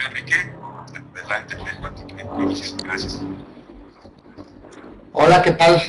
Enrique, adelante, muchas gracias. Hola, ¿qué tal?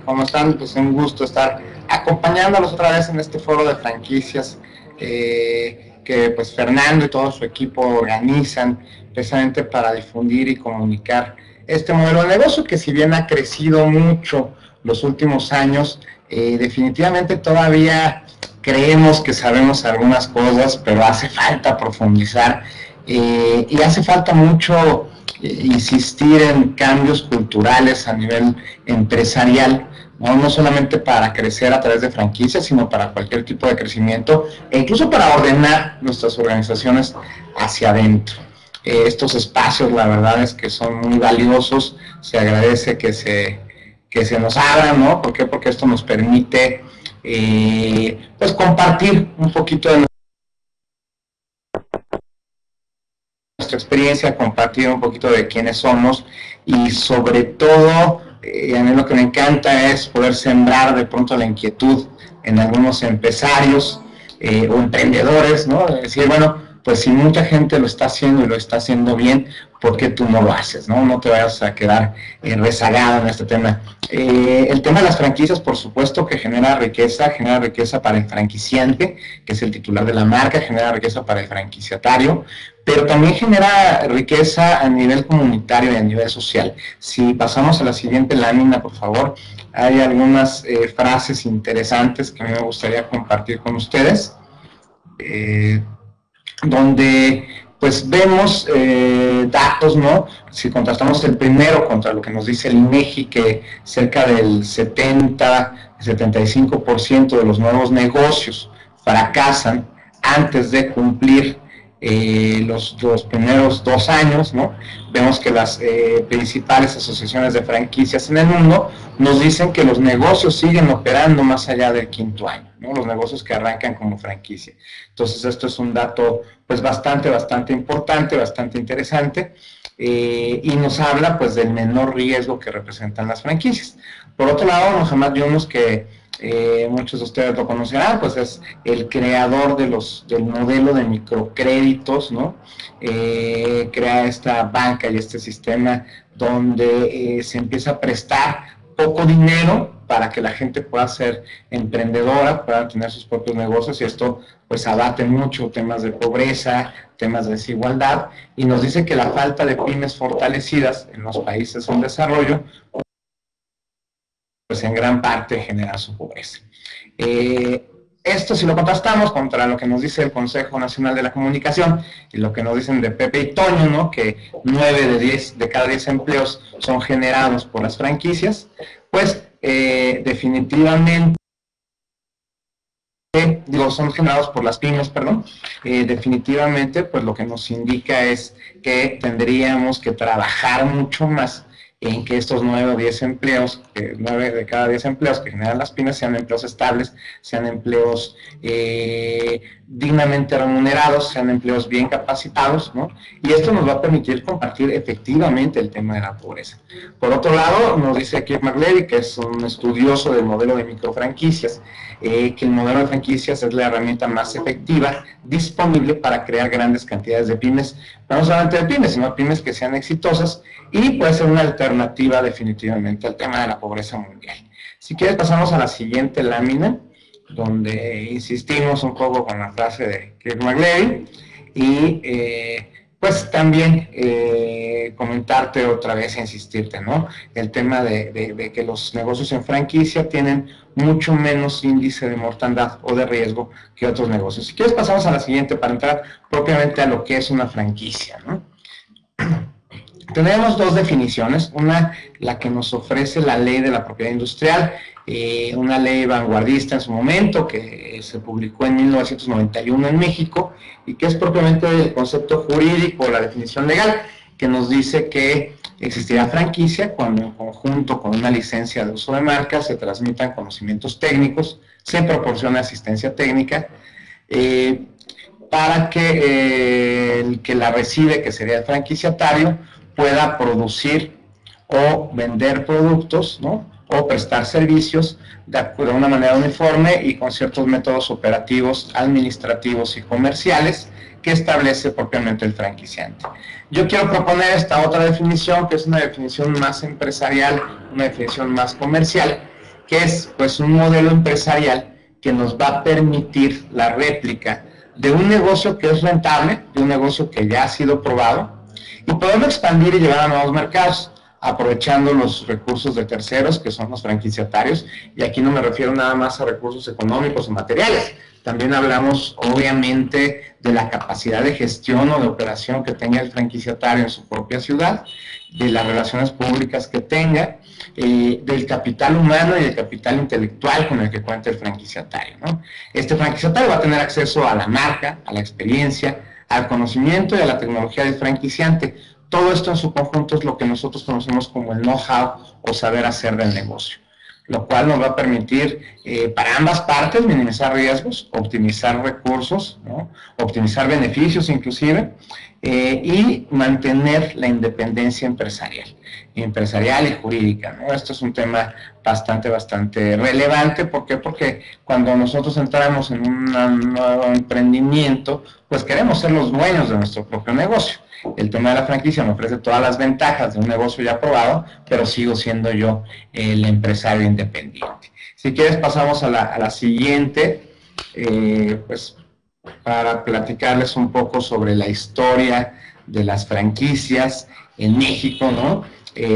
¿Cómo están? Pues un gusto estar acompañándolos otra vez en este foro de franquicias que pues Fernando y todo su equipo organizan precisamente para difundir y comunicar este modelo de negocio que, si bien ha crecido mucho los últimos años, definitivamente todavía creemos que sabemos algunas cosas, pero hace falta profundizar y hace falta mucho insistir en cambios culturales a nivel empresarial, no solamente para crecer a través de franquicias, sino para cualquier tipo de crecimiento e incluso para ordenar nuestras organizaciones hacia adentro. Estos espacios, la verdad es que son muy valiosos, se agradece que se nos abran, ¿no? ¿Por qué? Porque esto nos permite pues compartir un poquito de nuestra experiencia, compartir un poquito de quiénes somos y sobre todo, a mí lo que me encanta es poder sembrar de pronto la inquietud en algunos empresarios o emprendedores, ¿no? De decir, bueno, pues si mucha gente lo está haciendo y lo está haciendo bien, ¿por qué tú no lo haces? No te vayas a quedar rezagado en este tema. El tema de las franquicias, por supuesto que genera riqueza para el franquiciante, que es el titular de la marca, genera riqueza para el franquiciatario, pero también genera riqueza a nivel comunitario y a nivel social. Si pasamos a la siguiente lámina, por favor, hay algunas frases interesantes que a mí me gustaría compartir con ustedes, donde pues vemos datos, ¿no? Si contrastamos el primero contra lo que nos dice el INEGI, que cerca del 75% de los nuevos negocios fracasan antes de cumplir los primeros 2 años, ¿no? Vemos que las principales asociaciones de franquicias en el mundo nos dicen que los negocios siguen operando más allá del 5.º año, ¿no? Los negocios que arrancan como franquicia. Entonces esto es un dato pues bastante importante, bastante interesante, y nos habla pues del menor riesgo que representan las franquicias. Por otro lado, Mohamed Yunus, que muchos de ustedes lo conocerán, pues es el creador del modelo de microcréditos, ¿no? Crea esta banca y este sistema donde se empieza a prestar poco dinero para que la gente pueda ser emprendedora, pueda tener sus propios negocios, y esto pues abate mucho temas de pobreza, temas de desigualdad, y nos dice que la falta de pymes fortalecidas en los países en desarrollo pues en gran parte genera su pobreza. Esto, si lo contrastamos contra lo que nos dice el Consejo Nacional de la Comunicación y lo que nos dicen de Pepe y Toño, ¿no? Que 9 de cada 10 empleos son generados por las franquicias, pues definitivamente, son generados por las pymes, perdón, definitivamente pues lo que nos indica es que tendríamos que trabajar mucho más en que estos 9 o 10 empleos, 9 de cada 10 empleos que generan las pymes sean empleos estables, sean empleos dignamente remunerados, sean empleos bien capacitados, ¿no? Y esto nos va a permitir compartir efectivamente el tema de la pobreza. Por otro lado, nos dice Keith McLevy, que es un estudioso del modelo de microfranquicias, que el modelo de franquicias es la herramienta más efectiva disponible para crear grandes cantidades de pymes, no solamente de pymes, sino pymes que sean exitosas, y puede ser una alternativa definitivamente al tema de la pobreza mundial. Si quieres, pasamos a la siguiente lámina, donde insistimos un poco con la frase de Kirk McLevy, y pues también comentarte otra vez, insistirte, ¿no? El tema de que los negocios en franquicia tienen mucho menos índice de mortandad o de riesgo que otros negocios. Si quieres, pasamos a la siguiente para entrar propiamente a lo que es una franquicia, ¿no? Tenemos 2 definiciones, una la que nos ofrece la ley de la propiedad industrial, una ley vanguardista en su momento, que se publicó en 1991 en México, y que es propiamente el concepto jurídico, la definición legal, que nos dice que existirá franquicia cuando en conjunto con una licencia de uso de marca se transmitan conocimientos técnicos, se proporcione asistencia técnica, para que el que la recibe, que sería el franquiciatario, pueda producir o vender productos, ¿no? O prestar servicios de una manera uniforme y con ciertos métodos operativos, administrativos y comerciales que establece propiamente el franquiciante. Yo quiero proponer esta otra definición, que es una definición más empresarial, una definición más comercial, que es pues un modelo empresarial que nos va a permitir la réplica de un negocio que es rentable, de un negocio que ya ha sido probado, y poderlo expandir y llevar a nuevos mercados, aprovechando los recursos de terceros, que son los franquiciatarios, y aquí no me refiero nada más a recursos económicos o materiales, también hablamos obviamente de la capacidad de gestión o de operación que tenga el franquiciatario en su propia ciudad, de las relaciones públicas que tenga, del capital humano y del capital intelectual con el que cuenta el franquiciatario, ¿no? Este franquiciatario va a tener acceso a la marca, a la experiencia, al conocimiento y a la tecnología del franquiciante. Todo esto en su conjunto es lo que nosotros conocemos como el know-how o saber hacer del negocio, lo cual nos va a permitir para ambas partes minimizar riesgos, optimizar recursos, ¿no? Optimizar beneficios inclusive, y mantener la independencia empresarial y jurídica, ¿no? Esto es un tema bastante relevante. ¿Por qué? Porque cuando nosotros entramos en un nuevo emprendimiento, pues queremos ser los dueños de nuestro propio negocio. El tema de la franquicia me ofrece todas las ventajas de un negocio ya probado, pero sigo siendo yo el empresario independiente. Si quieres pasamos a la siguiente, pues para platicarles un poco sobre la historia de las franquicias en México, ¿no?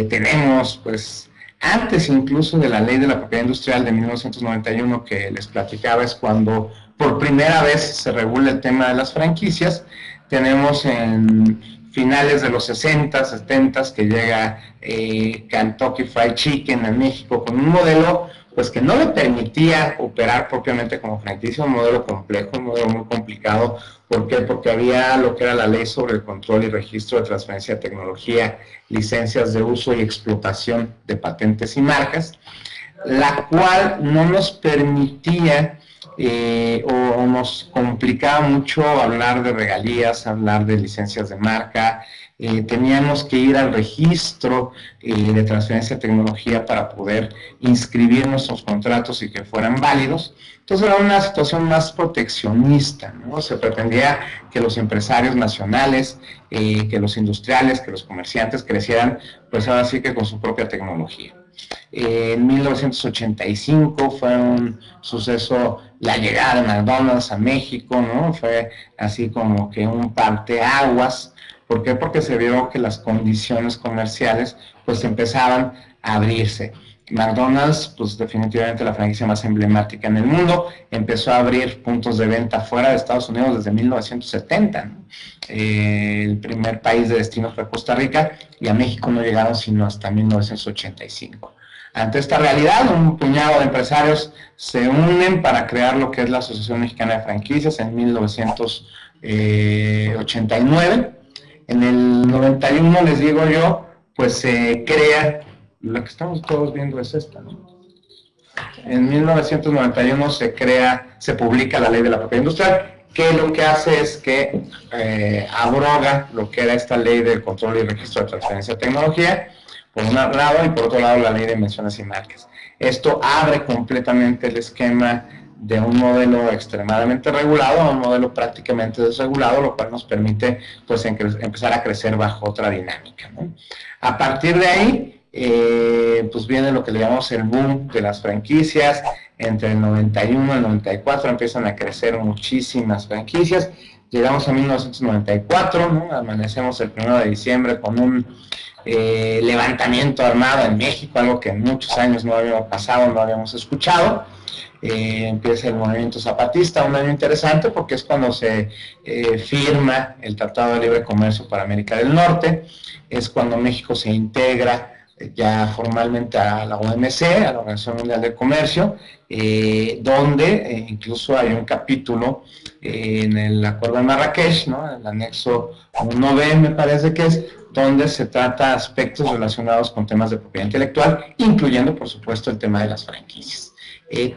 Tenemos, pues, antes incluso de la Ley de la Propiedad Industrial de 1991 que les platicaba, es cuando por primera vez se regula el tema de las franquicias. Tenemos en finales de los 60, 70 que llega Kentucky Fried Chicken en México con un modelo pues que no le permitía operar propiamente como franquicia, un modelo complejo, un modelo muy complicado. ¿Por qué? Porque había lo que era la ley sobre el control y registro de transferencia de tecnología, licencias de uso y explotación de patentes y marcas, la cual no nos permitía o nos complicaba mucho hablar de regalías, hablar de licencias de marca. Teníamos que ir al registro de transferencia de tecnología para poder inscribir nuestros contratos y que fueran válidos. Entonces era una situación más proteccionista, ¿no? Se pretendía que los empresarios nacionales, que los industriales, que los comerciantes crecieran, pues ahora sí que con su propia tecnología. En 1985 fue un suceso la llegada de McDonald's a México, ¿no? Fue así como que un parteaguas. ¿Por qué? Porque se vio que las condiciones comerciales pues empezaban a abrirse. McDonald's, pues definitivamente la franquicia más emblemática en el mundo, empezó a abrir puntos de venta fuera de Estados Unidos desde 1970, ¿no? El primer país de destino fue Costa Rica y a México no llegaron sino hasta 1985. Ante esta realidad, un puñado de empresarios se unen para crear lo que es la Asociación Mexicana de Franquicias en 1989. En el 91, les digo yo, pues se crea, lo que estamos todos viendo es esta, ¿no? En 1991 se publica la Ley de la Propiedad Industrial, que lo que hace es que abroga lo que era esta Ley de Control y Registro de Transferencia de Tecnología, por un lado, y por otro lado la Ley de Menciones y Marcas. Esto abre completamente el esquema de un modelo extremadamente regulado a un modelo prácticamente desregulado, lo cual nos permite pues empezar a crecer bajo otra dinámica, ¿no? A partir de ahí, pues viene lo que le llamamos el boom de las franquicias. Entre el 91 y el 94 empiezan a crecer muchísimas franquicias. Llegamos a 1994, ¿no? Amanecemos el 1 de diciembre con un levantamiento armado en México, algo que en muchos años no habíamos pasado, no habíamos escuchado. Empieza el movimiento zapatista, un año interesante porque es cuando se firma el Tratado de Libre Comercio para América del Norte, es cuando México se integra ya formalmente a la OMC, a la Organización Mundial del Comercio, donde incluso hay un capítulo en el Acuerdo de Marrakech, ¿no? En el anexo 1B me parece que es, donde se trata aspectos relacionados con temas de propiedad intelectual, incluyendo por supuesto el tema de las franquicias.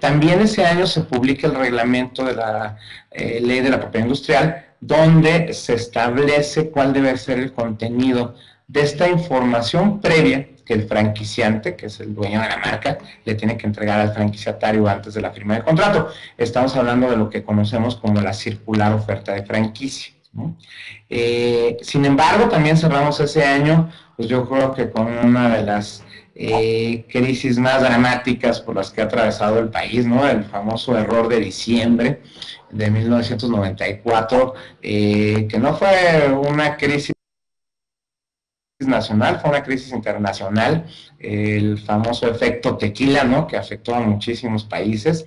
También ese año se publica el reglamento de la Ley de la Propiedad Industrial, donde se establece cuál debe ser el contenido de esta información previa que el franquiciante, que es el dueño de la marca, le tiene que entregar al franquiciatario antes de la firma del contrato. Estamos hablando de lo que conocemos como la circular oferta de franquicia. ¿no? Sin embargo, también cerramos ese año, pues yo creo que con una de las crisis más dramáticas por las que ha atravesado el país, ¿no? El famoso error de diciembre de 1994, que no fue una crisis nacional, fue una crisis internacional, el famoso efecto tequila, ¿no? Que afectó a muchísimos países.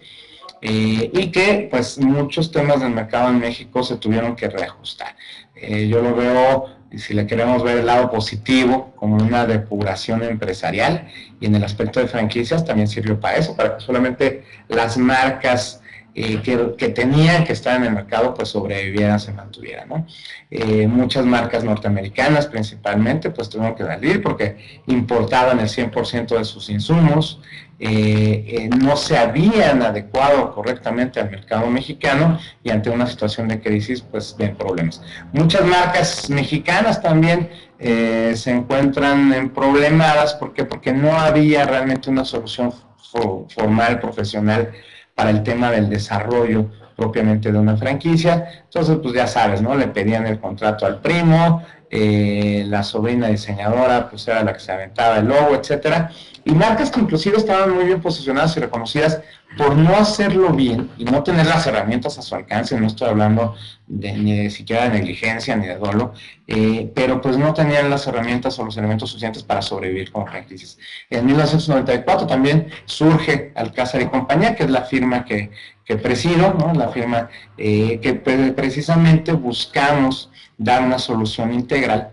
Y que pues muchos temas del mercado en México se tuvieron que reajustar. Yo lo veo, si le queremos ver el lado positivo, como una depuración empresarial, y en el aspecto de franquicias también sirvió para eso, para que solamente las marcas que tenían que estar en el mercado pues sobrevivieran, se mantuvieran, ¿no? Muchas marcas norteamericanas principalmente pues tuvieron que salir porque importaban el 100% de sus insumos, no se habían adecuado correctamente al mercado mexicano, y ante una situación de crisis pues ven problemas. Muchas marcas mexicanas también se encuentran en problemadas. ¿Por qué? Porque no había realmente una solución formal, profesional, para el tema del desarrollo propiamente de una franquicia. Entonces, pues ya sabes, ¿no? Le pedían el contrato al primo, la sobrina diseñadora pues era la que se aventaba el logo, etcétera. Y marcas que inclusive estaban muy bien posicionadas y reconocidas por no hacerlo bien y no tener las herramientas a su alcance. No estoy hablando ni de siquiera de negligencia ni de dolo, pero pues no tenían las herramientas o los elementos suficientes para sobrevivir como franquicias. En 1994 también surge Alcázar y Compañía, que es la firma que presido, ¿no? La firma que precisamente buscamos dar una solución integral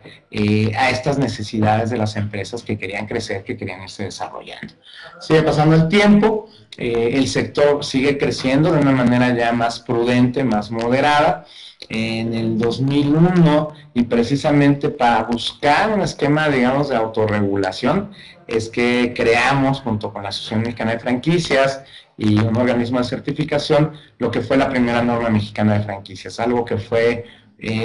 a estas necesidades de las empresas que querían crecer, que querían irse desarrollando. Sigue pasando el tiempo, el sector sigue creciendo de una manera ya más prudente, más moderada. En el 2001, y precisamente para buscar un esquema, digamos, de autorregulación, es que creamos, junto con la Asociación Mexicana de Franquicias y un organismo de certificación, lo que fue la primera norma mexicana de franquicias, algo que fue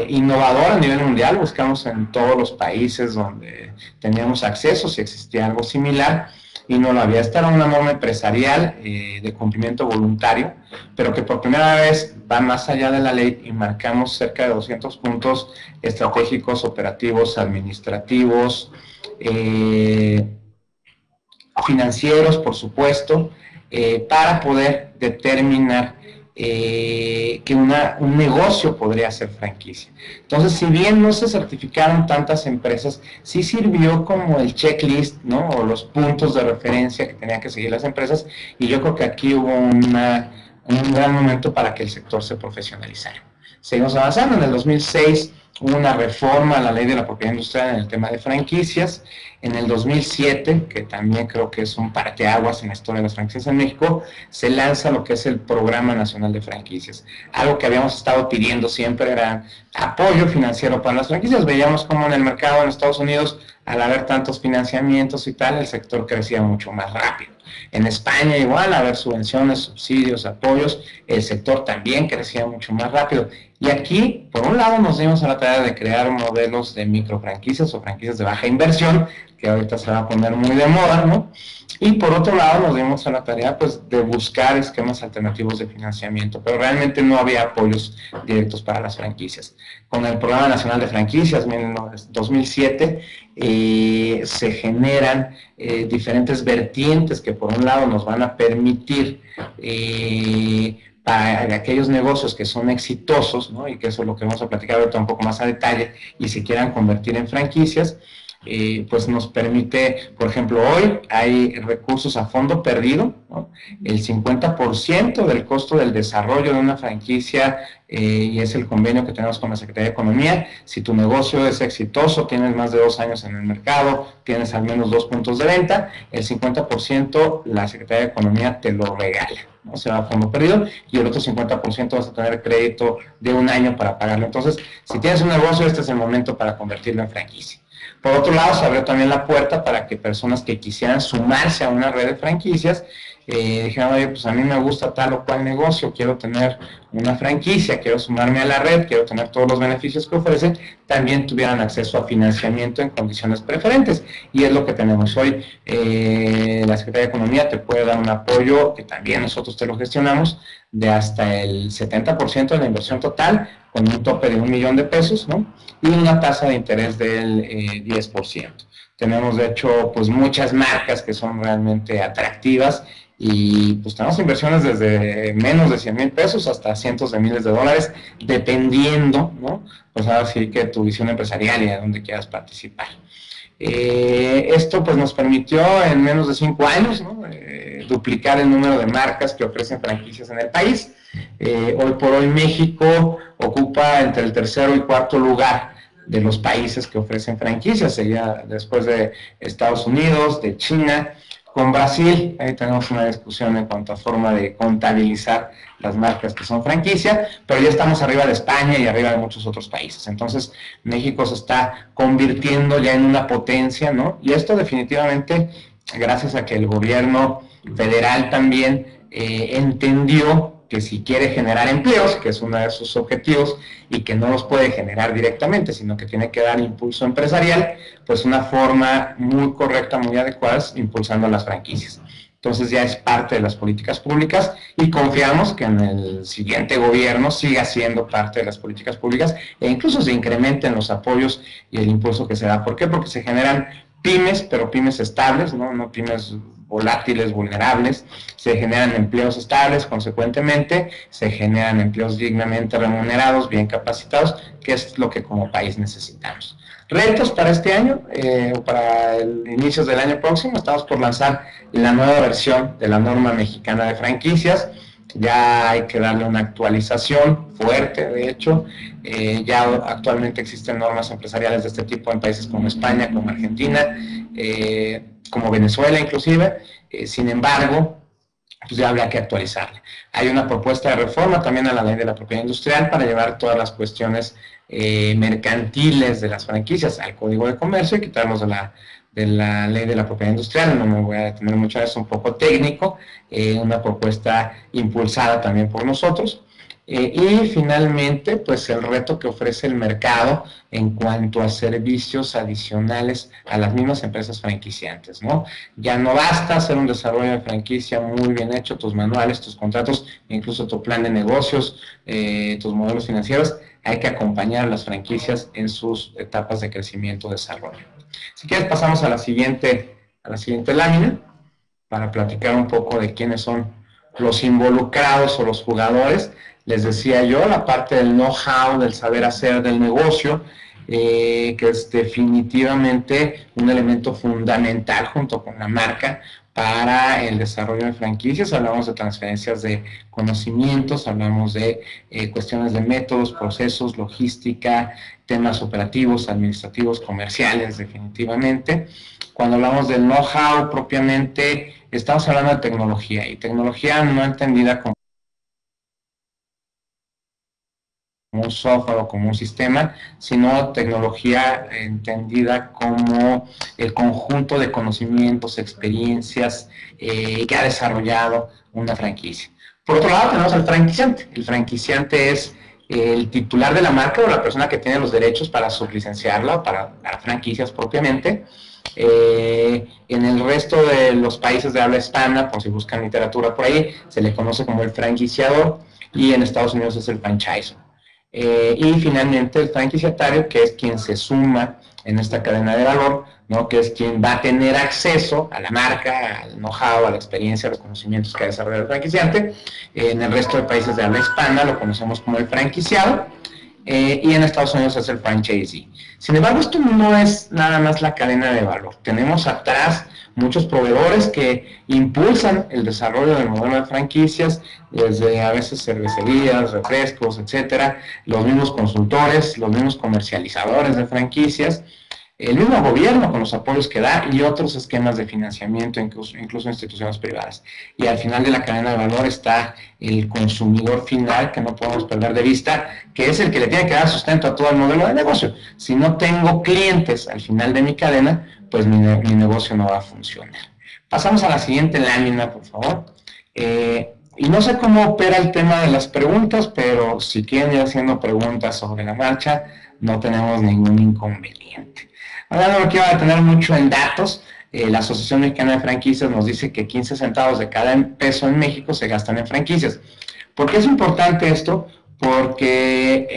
innovador a nivel mundial. Buscamos en todos los países donde teníamos acceso si existía algo similar, y no lo había. Esta era una norma empresarial de cumplimiento voluntario, pero que por primera vez va más allá de la ley, y marcamos cerca de 200 puntos estratégicos, operativos, administrativos, financieros, por supuesto, para poder determinar que un negocio podría ser franquicia. Entonces, si bien no se certificaron tantas empresas, sí sirvió como el checklist, ¿no? O los puntos de referencia que tenían que seguir las empresas, y yo creo que aquí hubo un gran momento para que el sector se profesionalizara. Seguimos avanzando. En el 2006 hubo una reforma a la ley de la propiedad industrial en el tema de franquicias. En el 2007, que también creo que es un parteaguas en la historia de las franquicias en México, se lanza lo que es el Programa Nacional de Franquicias. Algo que habíamos estado pidiendo siempre era apoyo financiero para las franquicias. Veíamos cómo en el mercado en Estados Unidos, al haber tantos financiamientos y tal, el sector crecía mucho más rápido. En España igual, al haber subvenciones, subsidios, apoyos, el sector también crecía mucho más rápido. Y aquí, por un lado, nos dimos a la tarea de crear modelos de microfranquicias o franquicias de baja inversión, que ahorita se va a poner muy de moda, ¿no? Y por otro lado, nos dimos a la tarea pues, de buscar esquemas alternativos de financiamiento, pero realmente no había apoyos directos para las franquicias. Con el Programa Nacional de Franquicias, en 2007, se generan diferentes vertientes que por un lado nos van a permitir para aquellos negocios que son exitosos, ¿no? Y que eso es lo que vamos a platicar ahorita un poco más a detalle, y se quieran convertir en franquicias, pues nos permite, por ejemplo, hoy hay recursos a fondo perdido, ¿no? El 50% del costo del desarrollo de una franquicia, y es el convenio que tenemos con la Secretaría de Economía. Si tu negocio es exitoso, tienes más de 2 años en el mercado, tienes al menos 2 puntos de venta, el 50% la Secretaría de Economía te lo regala, ¿no? Se va a fondo perdido, y el otro 50% vas a tener crédito de 1 año para pagarlo. Entonces, si tienes un negocio, este es el momento para convertirlo en franquicia. Por otro lado, se abrió también la puerta para que personas que quisieran sumarse a una red de franquicias dijeron, oye, pues a mí me gusta tal o cual negocio, quiero tener una franquicia, quiero sumarme a la red, quiero tener todos los beneficios que ofrecen, también tuvieran acceso a financiamiento en condiciones preferentes. Y es lo que tenemos hoy. La Secretaría de Economía te puede dar un apoyo, que también nosotros te lo gestionamos, de hasta el 70% de la inversión total, con un tope de $1,000,000, ¿no? Y una tasa de interés del 10%. Tenemos, de hecho, pues muchas marcas que son realmente atractivas y pues tenemos inversiones desde menos de $100,000 hasta cientos de miles de dólares, dependiendo, ¿no? Pues ahora sí que tu visión empresarial y a dónde quieras participar. Esto pues nos permitió en menos de 5 años, ¿no? Duplicar el número de marcas que ofrecen franquicias en el país. Hoy por hoy México ocupa entre el tercero y cuarto lugar de los países que ofrecen franquicias, sería después de Estados Unidos, de China. Con Brasil, ahí tenemos una discusión en cuanto a forma de contabilizar las marcas que son franquicia, pero ya estamos arriba de España y arriba de muchos otros países. Entonces, México se está convirtiendo ya en una potencia, ¿no? Y esto definitivamente, gracias a que el gobierno federal también entendió que si quiere generar empleos, que es uno de sus objetivos, y que no los puede generar directamente, sino que tiene que dar impulso empresarial, pues una forma muy correcta, muy adecuada es impulsando las franquicias. Entonces ya es parte de las políticas públicas y confiamos que en el siguiente gobierno siga siendo parte de las políticas públicas e incluso se incrementen los apoyos y el impulso que se da. ¿Por qué? Porque se generan pymes, pero pymes estables, no pymes volátiles, vulnerables, se generan empleos estables, consecuentemente se generan empleos dignamente remunerados, bien capacitados, que es lo que como país necesitamos. Retos para este año, para el inicios del año próximo, estamos por lanzar la nueva versión de la norma mexicana de franquicias. Ya hay que darle una actualización fuerte, de hecho, ya actualmente existen normas empresariales de este tipo en países como España, como Argentina, como Venezuela inclusive, sin embargo, pues ya habría que actualizarla. Hay una propuesta de reforma también a la ley de la propiedad industrial para llevar todas las cuestiones mercantiles de las franquicias al Código de Comercio y quitarlos de la ley de la propiedad industrial. No me voy a detener mucho a eso, un poco técnico, una propuesta impulsada también por nosotros. Y finalmente, pues el reto que ofrece el mercado en cuanto a servicios adicionales a las mismas empresas franquiciantes, ¿no? Ya no basta hacer un desarrollo de franquicia muy bien hecho, tus manuales, tus contratos, incluso tu plan de negocios, tus modelos financieros, hay que acompañar a las franquicias en sus etapas de crecimiento y desarrollo. Si quieres pasamos a la siguiente lámina para platicar un poco de quiénes son los involucrados o los jugadores. Les decía yo, la parte del know-how, del saber hacer del negocio, que es definitivamente un elemento fundamental junto con la marca para el desarrollo de franquicias. Hablamos de transferencias de conocimientos, hablamos de cuestiones de métodos, procesos, logística, temas operativos, administrativos, comerciales, definitivamente. Cuando hablamos del know-how propiamente, estamos hablando de tecnología, y tecnología no entendida como un software o como un sistema, sino tecnología entendida como el conjunto de conocimientos, experiencias que ha desarrollado una franquicia. Por otro lado tenemos al franquiciante. El franquiciante es el titular de la marca o la persona que tiene los derechos para sublicenciarla o para dar franquicias propiamente. En el resto de los países de habla hispana, por si buscan literatura por ahí, se le conoce como el franquiciador, y en Estados Unidos es el franchisor. Y finalmente el franquiciatario, que es quien se suma en esta cadena de valor, ¿no? Que es quien va a tener acceso a la marca, al know-how, a la experiencia, a los conocimientos que ha desarrollado el franquiciante. En el resto de países de habla hispana lo conocemos como el franquiciado, y en Estados Unidos es el franchisee. Sin embargo, esto no es nada más la cadena de valor. Tenemos atrás muchos proveedores que impulsan el desarrollo del modelo de franquicias, desde a veces cervecerías, refrescos, etcétera, los mismos consultores, los mismos comercializadores de franquicias, el mismo gobierno con los apoyos que da y otros esquemas de financiamiento, incluso instituciones privadas. Y al final de la cadena de valor está el consumidor final, que no podemos perder de vista, que es el que le tiene que dar sustento a todo el modelo de negocio. Si no tengo clientes al final de mi cadena, pues mi negocio no va a funcionar. Pasamos a la siguiente lámina, por favor. Y no sé cómo opera el tema de las preguntas, pero si quieren ir haciendo preguntas sobre la marcha, no tenemos ningún inconveniente. Ahora no me quiero detener mucho en datos. La Asociación Mexicana de Franquicias nos dice que 15 centavos de cada peso en México se gastan en franquicias. ¿Por qué es importante esto? Porque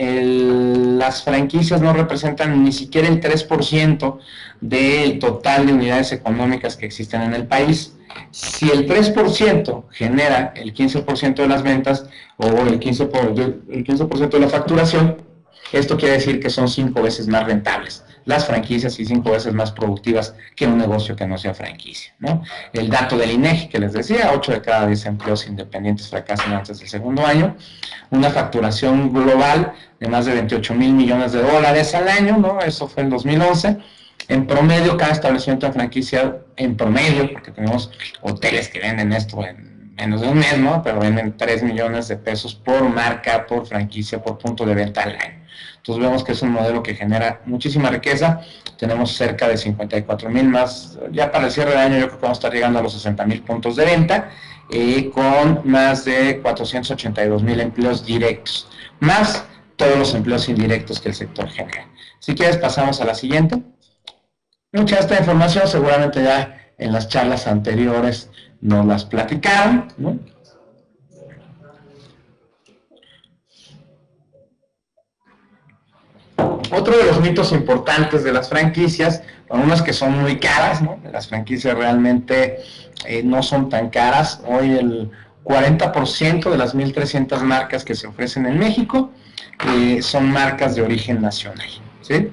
las franquicias no representan ni siquiera el 3% del total de unidades económicas que existen en el país. Si el 3% genera el 15% de las ventas o el 15% de la facturación, esto quiere decir que son 5 veces más rentables las franquicias y 5 veces más productivas que un negocio que no sea franquicia, ¿no? El dato del INEGI que les decía, 8 de cada 10 empleos independientes fracasan antes del segundo año, una facturación global de más de 28 mil millones de dólares al año, ¿no? Eso fue en 2011. En promedio, cada establecimiento de franquicia, en promedio, porque tenemos hoteles que venden esto en menos de un mes, ¿no? Pero venden 3 millones de pesos por marca, por franquicia, por punto de venta al año. Entonces vemos que es un modelo que genera muchísima riqueza. Tenemos cerca de 54 mil más, ya para el cierre de año yo creo que vamos a estar llegando a los 60 mil puntos de venta, con más de 482 mil empleos directos, más todos los empleos indirectos que el sector genera. Si quieres pasamos a la siguiente. Mucha de esta información seguramente ya en las charlas anteriores nos las platicaron, ¿no? Otro de los mitos importantes de las franquicias, unas que son muy caras, ¿no? Las franquicias realmente no son tan caras. Hoy el 40% de las 1.300 marcas que se ofrecen en México son marcas de origen nacional, ¿sí?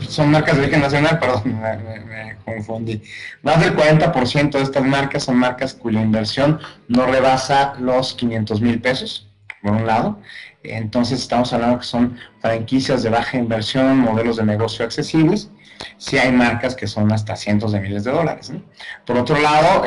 Son marcas de origen nacional, perdón, me confundí. Más del 40% de estas marcas son marcas cuya inversión no rebasa los 500 mil pesos, por un lado. Entonces estamos hablando que son franquicias de baja inversión, modelos de negocio accesibles. Sí hay marcas que son hasta cientos de miles de dólares, ¿no? Por otro lado,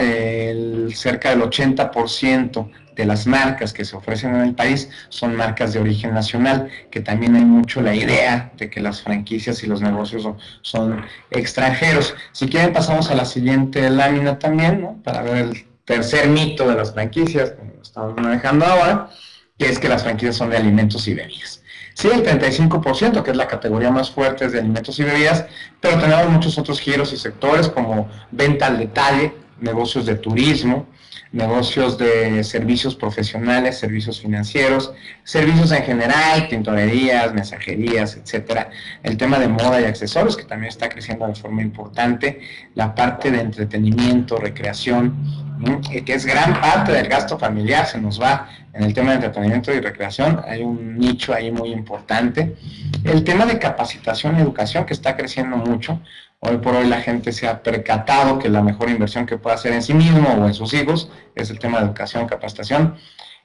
cerca del 80% de las marcas que se ofrecen en el país son marcas de origen nacional, que también hay mucho la idea de que las franquicias y los negocios son extranjeros. Si quieren pasamos a la siguiente lámina también, ¿no? Para ver el tercer mito de las franquicias que estamos manejando ahora, que es que las franquicias son de alimentos y bebidas. Sí, el 35%, que es la categoría más fuerte, es de alimentos y bebidas, pero tenemos muchos otros giros y sectores como venta al detalle, negocios de turismo, negocios de servicios profesionales, servicios financieros, servicios en general, tintorerías, mensajerías, etcétera. El tema de moda y accesorios, que también está creciendo de forma importante, la parte de entretenimiento, recreación, que es gran parte del gasto familiar, se nos va en el tema de entretenimiento y recreación, hay un nicho ahí muy importante. El tema de capacitación y educación, que está creciendo mucho. Hoy por hoy la gente se ha percatado que la mejor inversión que puede hacer en sí mismo o en sus hijos es el tema de educación, capacitación.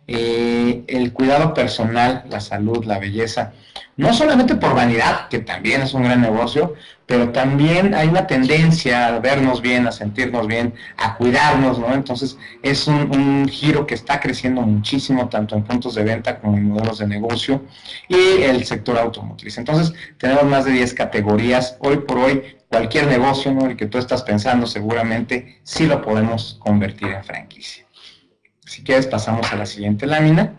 El cuidado personal, la salud, la belleza, no solamente por vanidad, que también es un gran negocio, pero también hay una tendencia a vernos bien, a sentirnos bien, a cuidarnos, ¿no? Entonces es un giro que está creciendo muchísimo, tanto en puntos de venta como en modelos de negocio, y el sector automotriz. Entonces tenemos más de 10 categorías. Hoy por hoy cualquier negocio, ¿no? El que tú estás pensando seguramente sí lo podemos convertir en franquicia. Si quieres pasamos a la siguiente lámina.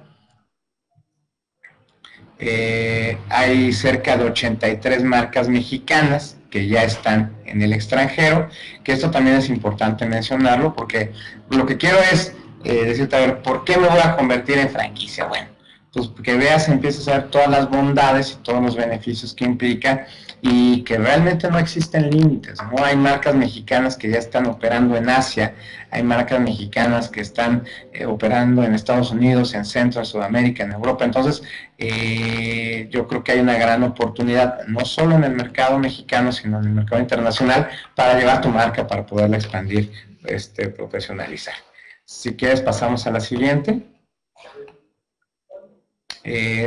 Hay cerca de 83 marcas mexicanas que ya están en el extranjero, que esto también es importante mencionarlo porque lo que quiero es decirte, a ver, ¿por qué me voy a convertir en franquicia? Bueno, pues que veas, empieces a ver todas las bondades y todos los beneficios que implica y que realmente no existen límites, ¿no? Hay marcas mexicanas que ya están operando en Asia, hay marcas mexicanas que están operando en Estados Unidos, en Centro, en Sudamérica, en Europa. Entonces, yo creo que hay una gran oportunidad, no solo en el mercado mexicano, sino en el mercado internacional, para llevar tu marca, para poderla expandir, profesionalizar. Si quieres, pasamos a la siguiente.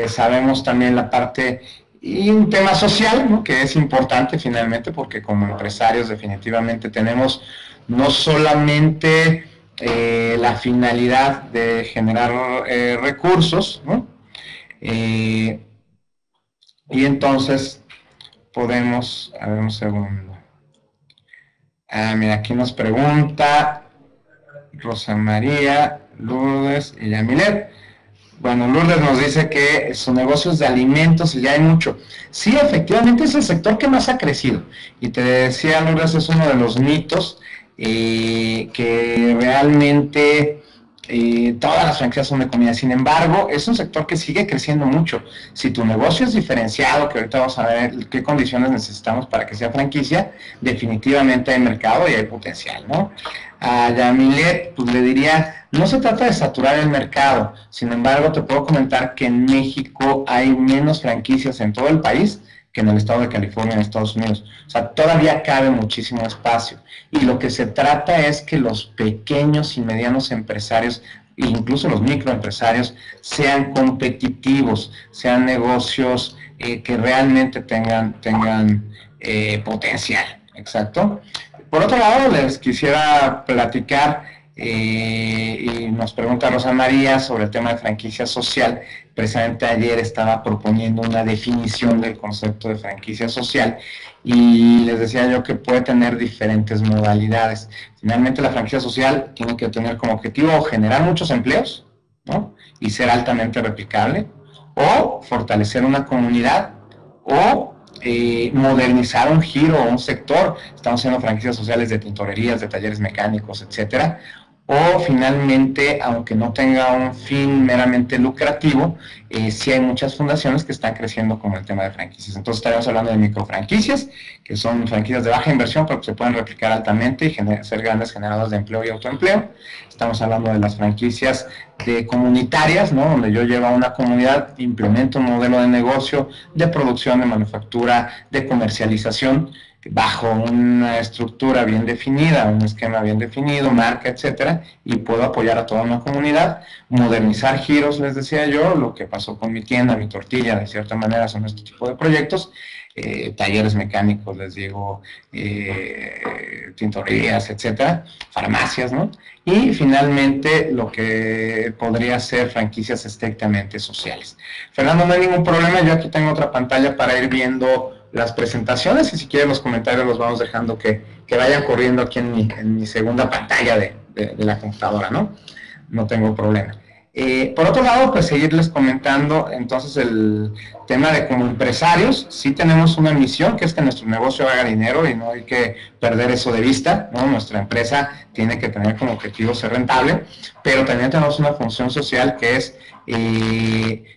Sabemos también la parte y un tema social, ¿no? Que es importante finalmente porque como empresarios definitivamente tenemos no solamente la finalidad de generar recursos, ¿no? Y entonces podemos, a ver un segundo. Mira, aquí nos pregunta Rosa María, Lourdes y Yamilet. Bueno, Lourdes nos dice que su negocio es de alimentos y ya hay mucho. Sí, efectivamente es el sector que más ha crecido. Y te decía, Lourdes, es uno de los mitos que realmente todas las franquicias son de comida. Sin embargo, es un sector que sigue creciendo mucho. Si tu negocio es diferenciado, que ahorita vamos a ver qué condiciones necesitamos para que sea franquicia, definitivamente hay mercado y hay potencial, ¿no? A Yamilet, pues le diría, no se trata de saturar el mercado, sin embargo te puedo comentar que en México hay menos franquicias en todo el país que en el estado de California, en Estados Unidos. O sea, todavía cabe muchísimo espacio. Y lo que se trata es que los pequeños y medianos empresarios, incluso los microempresarios, sean competitivos, sean negocios que realmente tengan potencial. Exacto. Por otro lado, les quisiera platicar, y nos pregunta Rosa María sobre el tema de franquicia social. Precisamente ayer estaba proponiendo una definición del concepto de franquicia social y les decía yo que puede tener diferentes modalidades. Finalmente, la franquicia social tiene que tener como objetivo generar muchos empleos, ¿no? Y ser altamente replicable, o fortalecer una comunidad, o modernizar un giro o un sector. Estamos haciendo franquicias sociales de tintorerías, de talleres mecánicos, etcétera. O finalmente, aunque no tenga un fin meramente lucrativo, sí hay muchas fundaciones que están creciendo con el tema de franquicias. Entonces estaremos hablando de microfranquicias, que son franquicias de baja inversión, pero que se pueden replicar altamente y ser grandes generadores de empleo y autoempleo. Estamos hablando de las franquicias de comunitarias, ¿no? Donde yo llevo a una comunidad, implemento un modelo de negocio, de producción, de manufactura, de comercialización, bajo una estructura bien definida, un esquema bien definido, marca, etcétera, y puedo apoyar a toda una comunidad, modernizar giros, les decía yo, lo que pasó con mi tienda, mi tortilla, de cierta manera son este tipo de proyectos, talleres mecánicos, les digo, tintorerías, etcétera, farmacias, ¿no? Y finalmente lo que podría ser franquicias estrictamente sociales. Fernando, no hay ningún problema, yo aquí tengo otra pantalla para ir viendo las presentaciones, y si quieren los comentarios los vamos dejando que vayan corriendo aquí en mi segunda pantalla de la computadora, ¿no? No tengo problema. Por otro lado, pues seguirles comentando entonces el tema de como empresarios, sí tenemos una misión, que es que nuestro negocio haga dinero y no hay que perder eso de vista, ¿no? Nuestra empresa tiene que tener como objetivo ser rentable, pero también tenemos una función social que es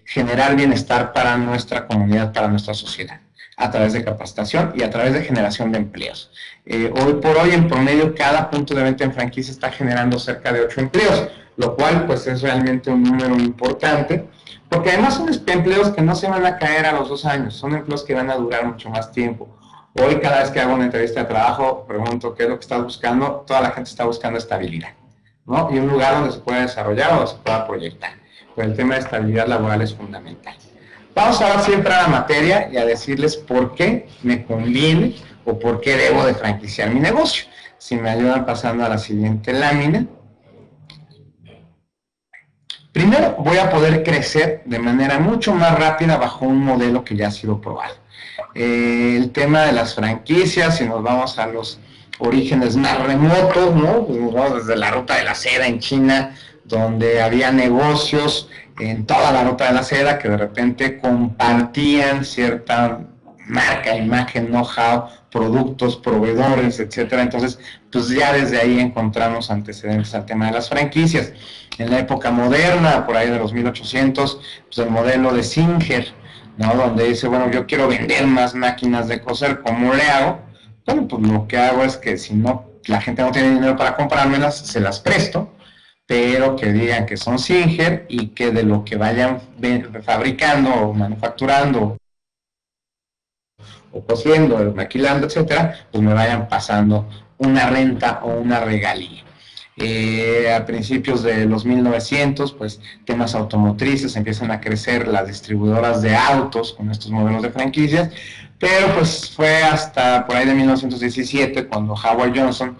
generar bienestar para nuestra comunidad, para nuestra sociedad, a través de capacitación y a través de generación de empleos. Hoy por hoy, en promedio, cada punto de venta en franquicia está generando cerca de 8 empleos, lo cual pues es realmente un número importante, porque además son empleos que no se van a caer a los 2 años, son empleos que van a durar mucho más tiempo. Hoy, cada vez que hago una entrevista de trabajo, pregunto qué es lo que estás buscando, toda la gente está buscando estabilidad, ¿no? Y un lugar donde se pueda desarrollar o se pueda proyectar. Pues el tema de estabilidad laboral es fundamental. Vamos ahora siempre a la materia y a decirles por qué me conviene o por qué debo de franquiciar mi negocio. Si me ayudan pasando a la siguiente lámina. Primero, voy a poder crecer de manera mucho más rápida bajo un modelo que ya ha sido probado. El tema de las franquicias, si nos vamos a los orígenes más remotos, ¿no? Pues nos vamos desde la ruta de la seda en China, donde había negocios en toda la ruta de la seda que de repente compartían cierta marca, imagen, know-how, productos, proveedores, etcétera. Entonces, pues ya desde ahí encontramos antecedentes al tema de las franquicias. En la época moderna, por ahí de los 1800, pues el modelo de Singer, ¿no? Donde dice, bueno, yo quiero vender más máquinas de coser, ¿cómo le hago? Bueno, pues lo que hago es que si no, la gente no tiene dinero para comprármelas, se las presto, pero que digan que son Singer y que de lo que vayan fabricando o manufacturando o cosiendo, o maquilando, etcétera, pues me vayan pasando una renta o una regalía. A principios de los 1900, pues temas automotrices, empiezan a crecer las distribuidoras de autos con estos modelos de franquicias, pero pues fue hasta por ahí de 1917 cuando Howard Johnson,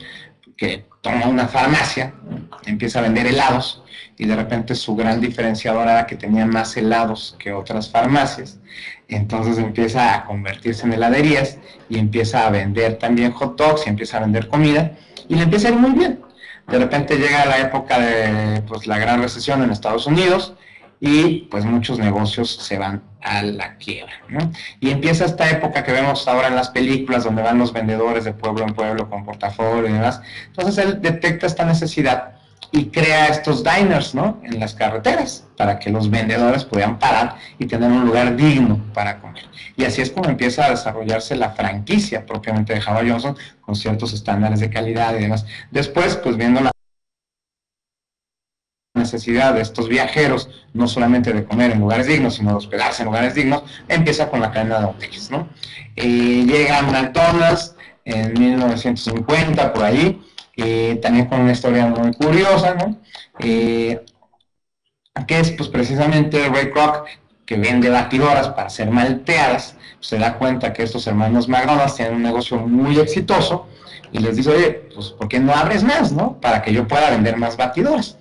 que toma una farmacia, empieza a vender helados, y de repente su gran diferenciador era que tenía más helados que otras farmacias. Entonces empieza a convertirse en heladerías y empieza a vender también hot dogs y empieza a vender comida y le empieza a ir muy bien. De repente llega la época de pues, la gran recesión en Estados Unidos y pues muchos negocios se van a la quiebra, ¿no? Y empieza esta época que vemos ahora en las películas donde van los vendedores de pueblo en pueblo con portafolio y demás. Entonces él detecta esta necesidad y crea estos diners, ¿no? En las carreteras para que los vendedores puedan parar y tener un lugar digno para comer. Y así es como empieza a desarrollarse la franquicia propiamente de Howard Johnson con ciertos estándares de calidad y demás. Después, pues viendo la necesidad de estos viajeros, no solamente de comer en lugares dignos, sino de hospedarse en lugares dignos, empieza con la cadena de hoteles, ¿no? Llega McDonald's en 1950, por ahí, también con una historia muy curiosa, ¿no? Que es pues precisamente Ray Kroc, que vende batidoras para ser malteadas, pues, se da cuenta que estos hermanos McDonald's tienen un negocio muy exitoso y les dice, oye, pues ¿por qué no abres más, no? Para que yo pueda vender más batidoras.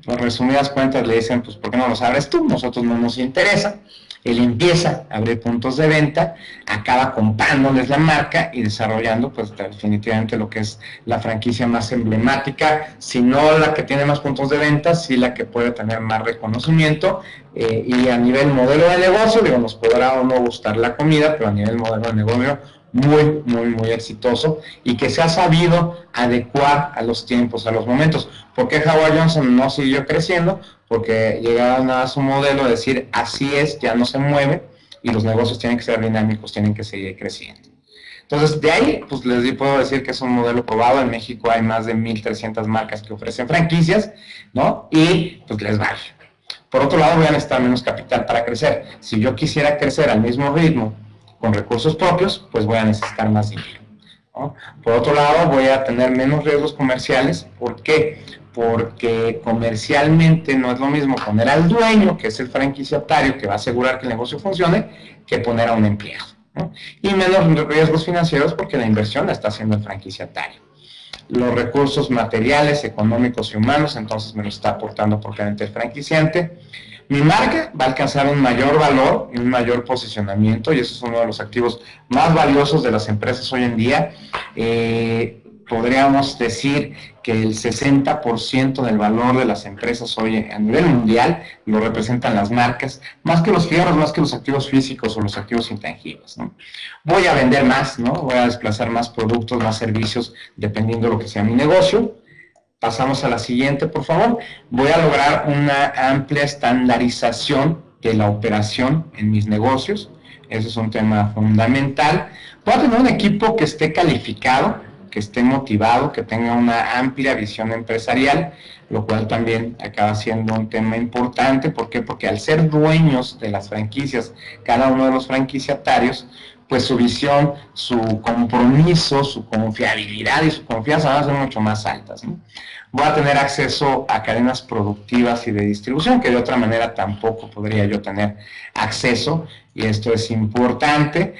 Por resumidas cuentas le dicen, pues ¿por qué no los abres tú? Nosotros no nos interesa. Él empieza a abrir puntos de venta, acaba comprándoles la marca y desarrollando pues definitivamente lo que es la franquicia más emblemática, si no la que tiene más puntos de venta, sí la que puede tener más reconocimiento, y a nivel modelo de negocio, digo, nos podrá o no gustar la comida, pero a nivel modelo de negocio muy exitoso y que se ha sabido adecuar a los tiempos, a los momentos. ¿Por qué Howard Johnson no siguió creciendo? Porque llegaron a su modelo de decir, así es, ya no se mueve y los negocios tienen que ser dinámicos, tienen que seguir creciendo. Entonces, de ahí, pues les puedo decir que es un modelo probado. En México hay más de 1,300 marcas que ofrecen franquicias, ¿no? Y pues les vale. Por otro lado, voy a necesitar menos capital para crecer. Si yo quisiera crecer al mismo ritmo con recursos propios, pues voy a necesitar más dinero, ¿no? Por otro lado, voy a tener menos riesgos comerciales. ¿Por qué? Porque comercialmente no es lo mismo poner al dueño, que es el franquiciatario, que va a asegurar que el negocio funcione, que poner a un empleado, ¿no? Y menos riesgos financieros porque la inversión la está haciendo el franquiciatario. Los recursos materiales, económicos y humanos, entonces me lo está aportando propiamente el franquiciante. Mi marca va a alcanzar un mayor valor y un mayor posicionamiento, y eso es uno de los activos más valiosos de las empresas hoy en día. Podríamos decir que el 60% del valor de las empresas hoy a nivel mundial lo representan las marcas, más que los fierros, más que los activos físicos o los activos intangibles, ¿no? Voy a vender más, ¿no? Voy a desplazar más productos, más servicios, dependiendo de lo que sea mi negocio. Pasamos a la siguiente, por favor. Voy a lograr una amplia estandarización de la operación en mis negocios. Ese es un tema fundamental. Voy a tener un equipo que esté calificado, que esté motivado, que tenga una amplia visión empresarial, lo cual también acaba siendo un tema importante. ¿Por qué? Porque al ser dueños de las franquicias, cada uno de los franquiciatarios, pues su visión, su compromiso, su confiabilidad y su confianza van a ser mucho más altas, ¿no? Voy a tener acceso a cadenas productivas y de distribución, que de otra manera tampoco podría yo tener acceso, y esto es importante.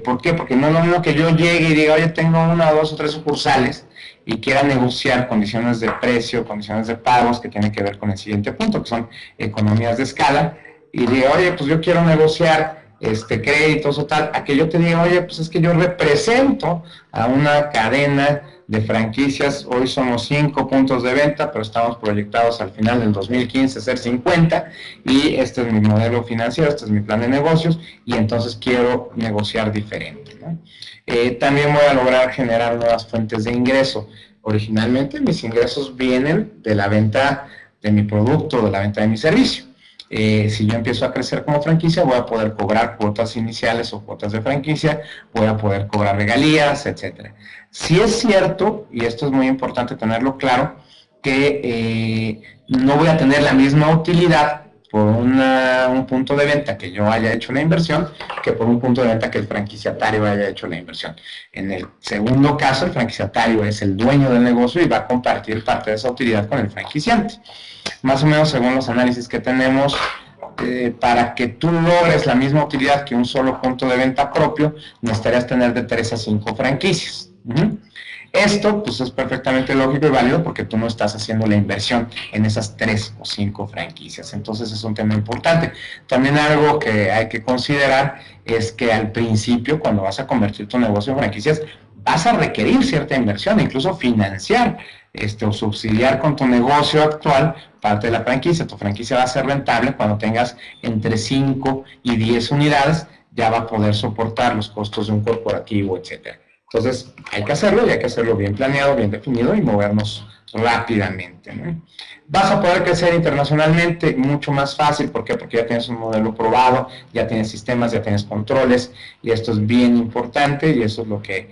¿Por qué? Porque no es lo mismo que yo llegue y diga, oye, tengo 1, 2 o 3 sucursales, y quiera negociar condiciones de precio, condiciones de pagos, que tienen que ver con el siguiente punto, que son economías de escala, y diga, oye, pues yo quiero negociar créditos o tal, a que yo te diga, oye, pues es que yo represento a una cadena de franquicias, hoy somos 5 puntos de venta, pero estamos proyectados al final del 2015 a ser 50, y este es mi modelo financiero, este es mi plan de negocios, y entonces quiero negociar diferente, ¿no? También voy a lograr generar nuevas fuentes de ingreso. Originalmente mis ingresos vienen de la venta de mi producto, de la venta de mi servicio. Si yo empiezo a crecer como franquicia, voy a poder cobrar cuotas iniciales o cuotas de franquicia, voy a poder cobrar regalías, etc. Sí es cierto, y esto es muy importante tenerlo claro, que no voy a tener la misma utilidad por un punto de venta que yo haya hecho la inversión, que por un punto de venta que el franquiciatario haya hecho la inversión. En el segundo caso, el franquiciatario es el dueño del negocio y va a compartir parte de esa utilidad con el franquiciante. Más o menos según los análisis que tenemos, para que tú logres la misma utilidad que un solo punto de venta propio, necesitarías tener de 3 a 5 franquicias. Esto pues es perfectamente lógico y válido porque tú no estás haciendo la inversión en esas 3 o 5 franquicias. Entonces es un tema importante. También algo que hay que considerar es que al principio, cuando vas a convertir tu negocio en franquicias, vas a requerir cierta inversión, incluso financiar o subsidiar con tu negocio actual parte de la franquicia. Tu franquicia va a ser rentable cuando tengas entre 5 y 10 unidades, ya va a poder soportar los costos de un corporativo, etcétera. Entonces, hay que hacerlo y hay que hacerlo bien planeado, bien definido y movernos rápidamente, ¿no? Vas a poder crecer internacionalmente mucho más fácil. ¿Por qué? Porque ya tienes un modelo probado, ya tienes sistemas, ya tienes controles, y esto es bien importante, y eso es lo que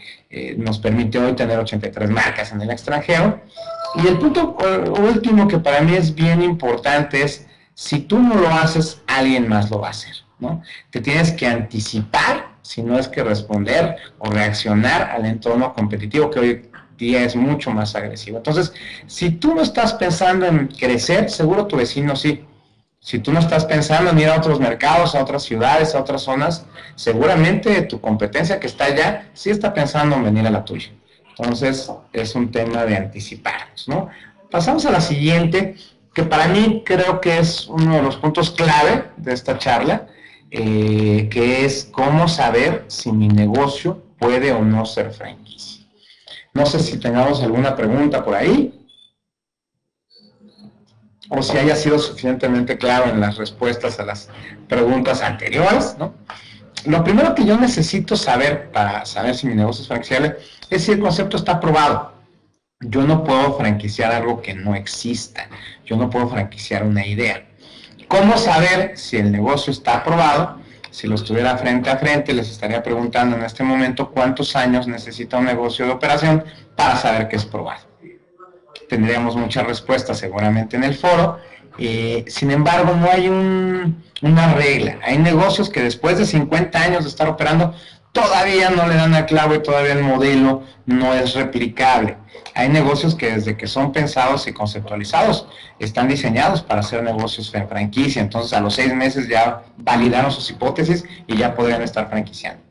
nos permite hoy tener 83 marcas en el extranjero. Y el punto último que para mí es bien importante es, si tú no lo haces, alguien más lo va a hacer, ¿no? Te tienes que anticipar, si no es que responder o reaccionar al entorno competitivo que hoy día es mucho más agresivo. Entonces, si tú no estás pensando en crecer, seguro tu vecino sí. Si tú no estás pensando en ir a otros mercados, a otras ciudades, a otras zonas, seguramente tu competencia que está allá sí está pensando en venir a la tuya. Entonces, es un tema de anticiparnos, ¿no? Pasamos a la siguiente, que para mí creo que es uno de los puntos clave de esta charla, que es cómo saber si mi negocio puede o no ser franquicia. No sé si tengamos alguna pregunta por ahí, o si haya sido suficientemente claro en las respuestas a las preguntas anteriores, ¿no? Lo primero que yo necesito saber para saber si mi negocio es franquiciable es si el concepto está aprobado. Yo no puedo franquiciar algo que no exista. Yo no puedo franquiciar una idea. ¿Cómo saber si el negocio está aprobado? Si lo estuviera frente a frente, les estaría preguntando en este momento cuántos años necesita un negocio de operación para saber que es probado. Tendríamos muchas respuestas seguramente en el foro. Sin embargo, no hay una regla. Hay negocios que después de 50 años de estar operando todavía no le dan al clavo y todavía el modelo no es replicable. Hay negocios que desde que son pensados y conceptualizados están diseñados para hacer negocios en franquicia. Entonces, a los 6 meses ya validaron sus hipótesis y ya podrían estar franquiciando.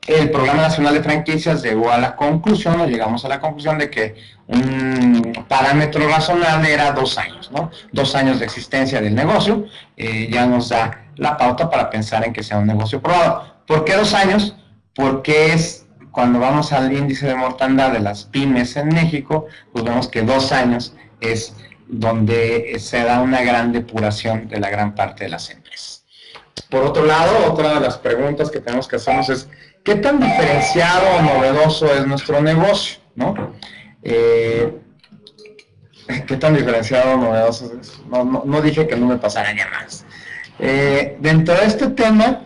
El Programa Nacional de Franquicias llegó a la conclusión, o llegamos a la conclusión de que un parámetro razonable era 2 años, ¿no? 2 años de existencia del negocio ya nos da la pauta para pensar en que sea un negocio probado. ¿Por qué 2 años? Porque es cuando vamos al índice de mortandad de las pymes en México, pues vemos que 2 años es donde se da una gran depuración de la gran parte de las empresas. Por otro lado, otra de las preguntas que tenemos que hacernos es, ¿qué tan diferenciado o novedoso es nuestro negocio? ¿No? ¿Qué tan diferenciado o novedoso es? No dije que no me pasaran llamadas. Dentro de este tema,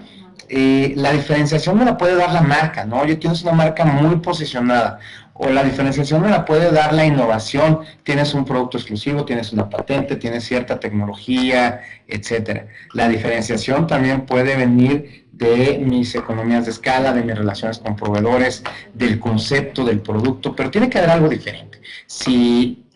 la diferenciación me la puede dar la marca, ¿no? Oye, tienes una marca muy posicionada, o la diferenciación me la puede dar la innovación, tienes un producto exclusivo, tienes una patente, tienes cierta tecnología, etcétera. La diferenciación también puede venir de mis economías de escala, de mis relaciones con proveedores, del concepto del producto, pero tiene que haber algo diferente.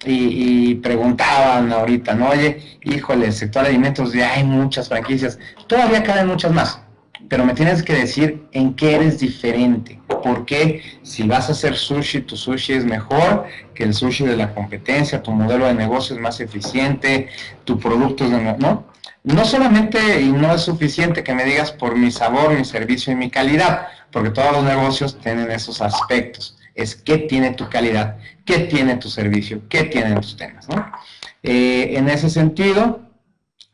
Y preguntaban ahorita, ¿no? Oye, híjole, el sector de alimentos ya hay muchas franquicias, todavía caben muchas más, pero me tienes que decir en qué eres diferente. ¿Por qué? Si vas a hacer sushi, tu sushi es mejor que el sushi de la competencia, tu modelo de negocio es más eficiente, tu producto es de... ¿no? No solamente, y no es suficiente que me digas por mi sabor, mi servicio y mi calidad, porque todos los negocios tienen esos aspectos. Es qué tiene tu calidad, qué tiene tu servicio, qué tienen tus temas, ¿no? En ese sentido,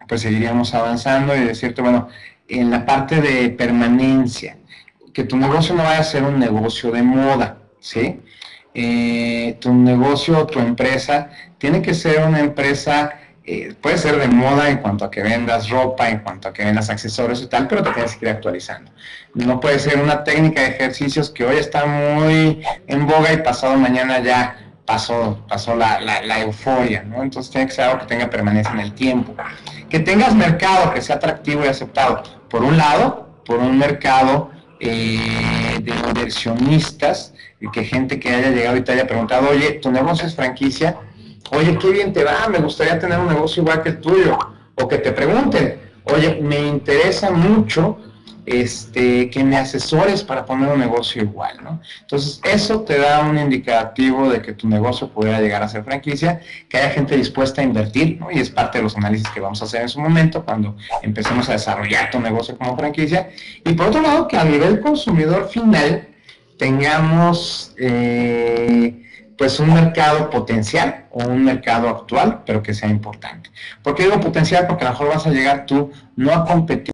pues seguiríamos avanzando y decirte, bueno, en la parte de permanencia, que tu negocio no vaya a ser un negocio de moda, ¿sí? Tu negocio, tu empresa, tiene que ser una empresa, puede ser de moda en cuanto a que vendas ropa, en cuanto a que vendas accesorios y tal, pero te tienes que ir actualizando. No puede ser una técnica de ejercicios que hoy está muy en boga y pasado mañana ya pasó la euforia, ¿no? Entonces tiene que ser algo que tenga permanencia en el tiempo. Que tengas mercado, que sea atractivo y aceptado. Por un lado, por un mercado de inversionistas, y que gente que haya llegado y te haya preguntado, oye, ¿tu negocio es franquicia? Oye, qué bien te va, me gustaría tener un negocio igual que el tuyo. O que te pregunten, oye, me interesa mucho que me asesores para poner un negocio igual, ¿no? Entonces, eso te da un indicativo de que tu negocio pudiera llegar a ser franquicia, que haya gente dispuesta a invertir, ¿no? Y es parte de los análisis que vamos a hacer en su momento, cuando empecemos a desarrollar tu negocio como franquicia. Y por otro lado, que a nivel consumidor final, tengamos pues un mercado potencial o un mercado actual, pero que sea importante. ¿Por qué digo potencial? Porque a lo mejor vas a llegar tú no a competir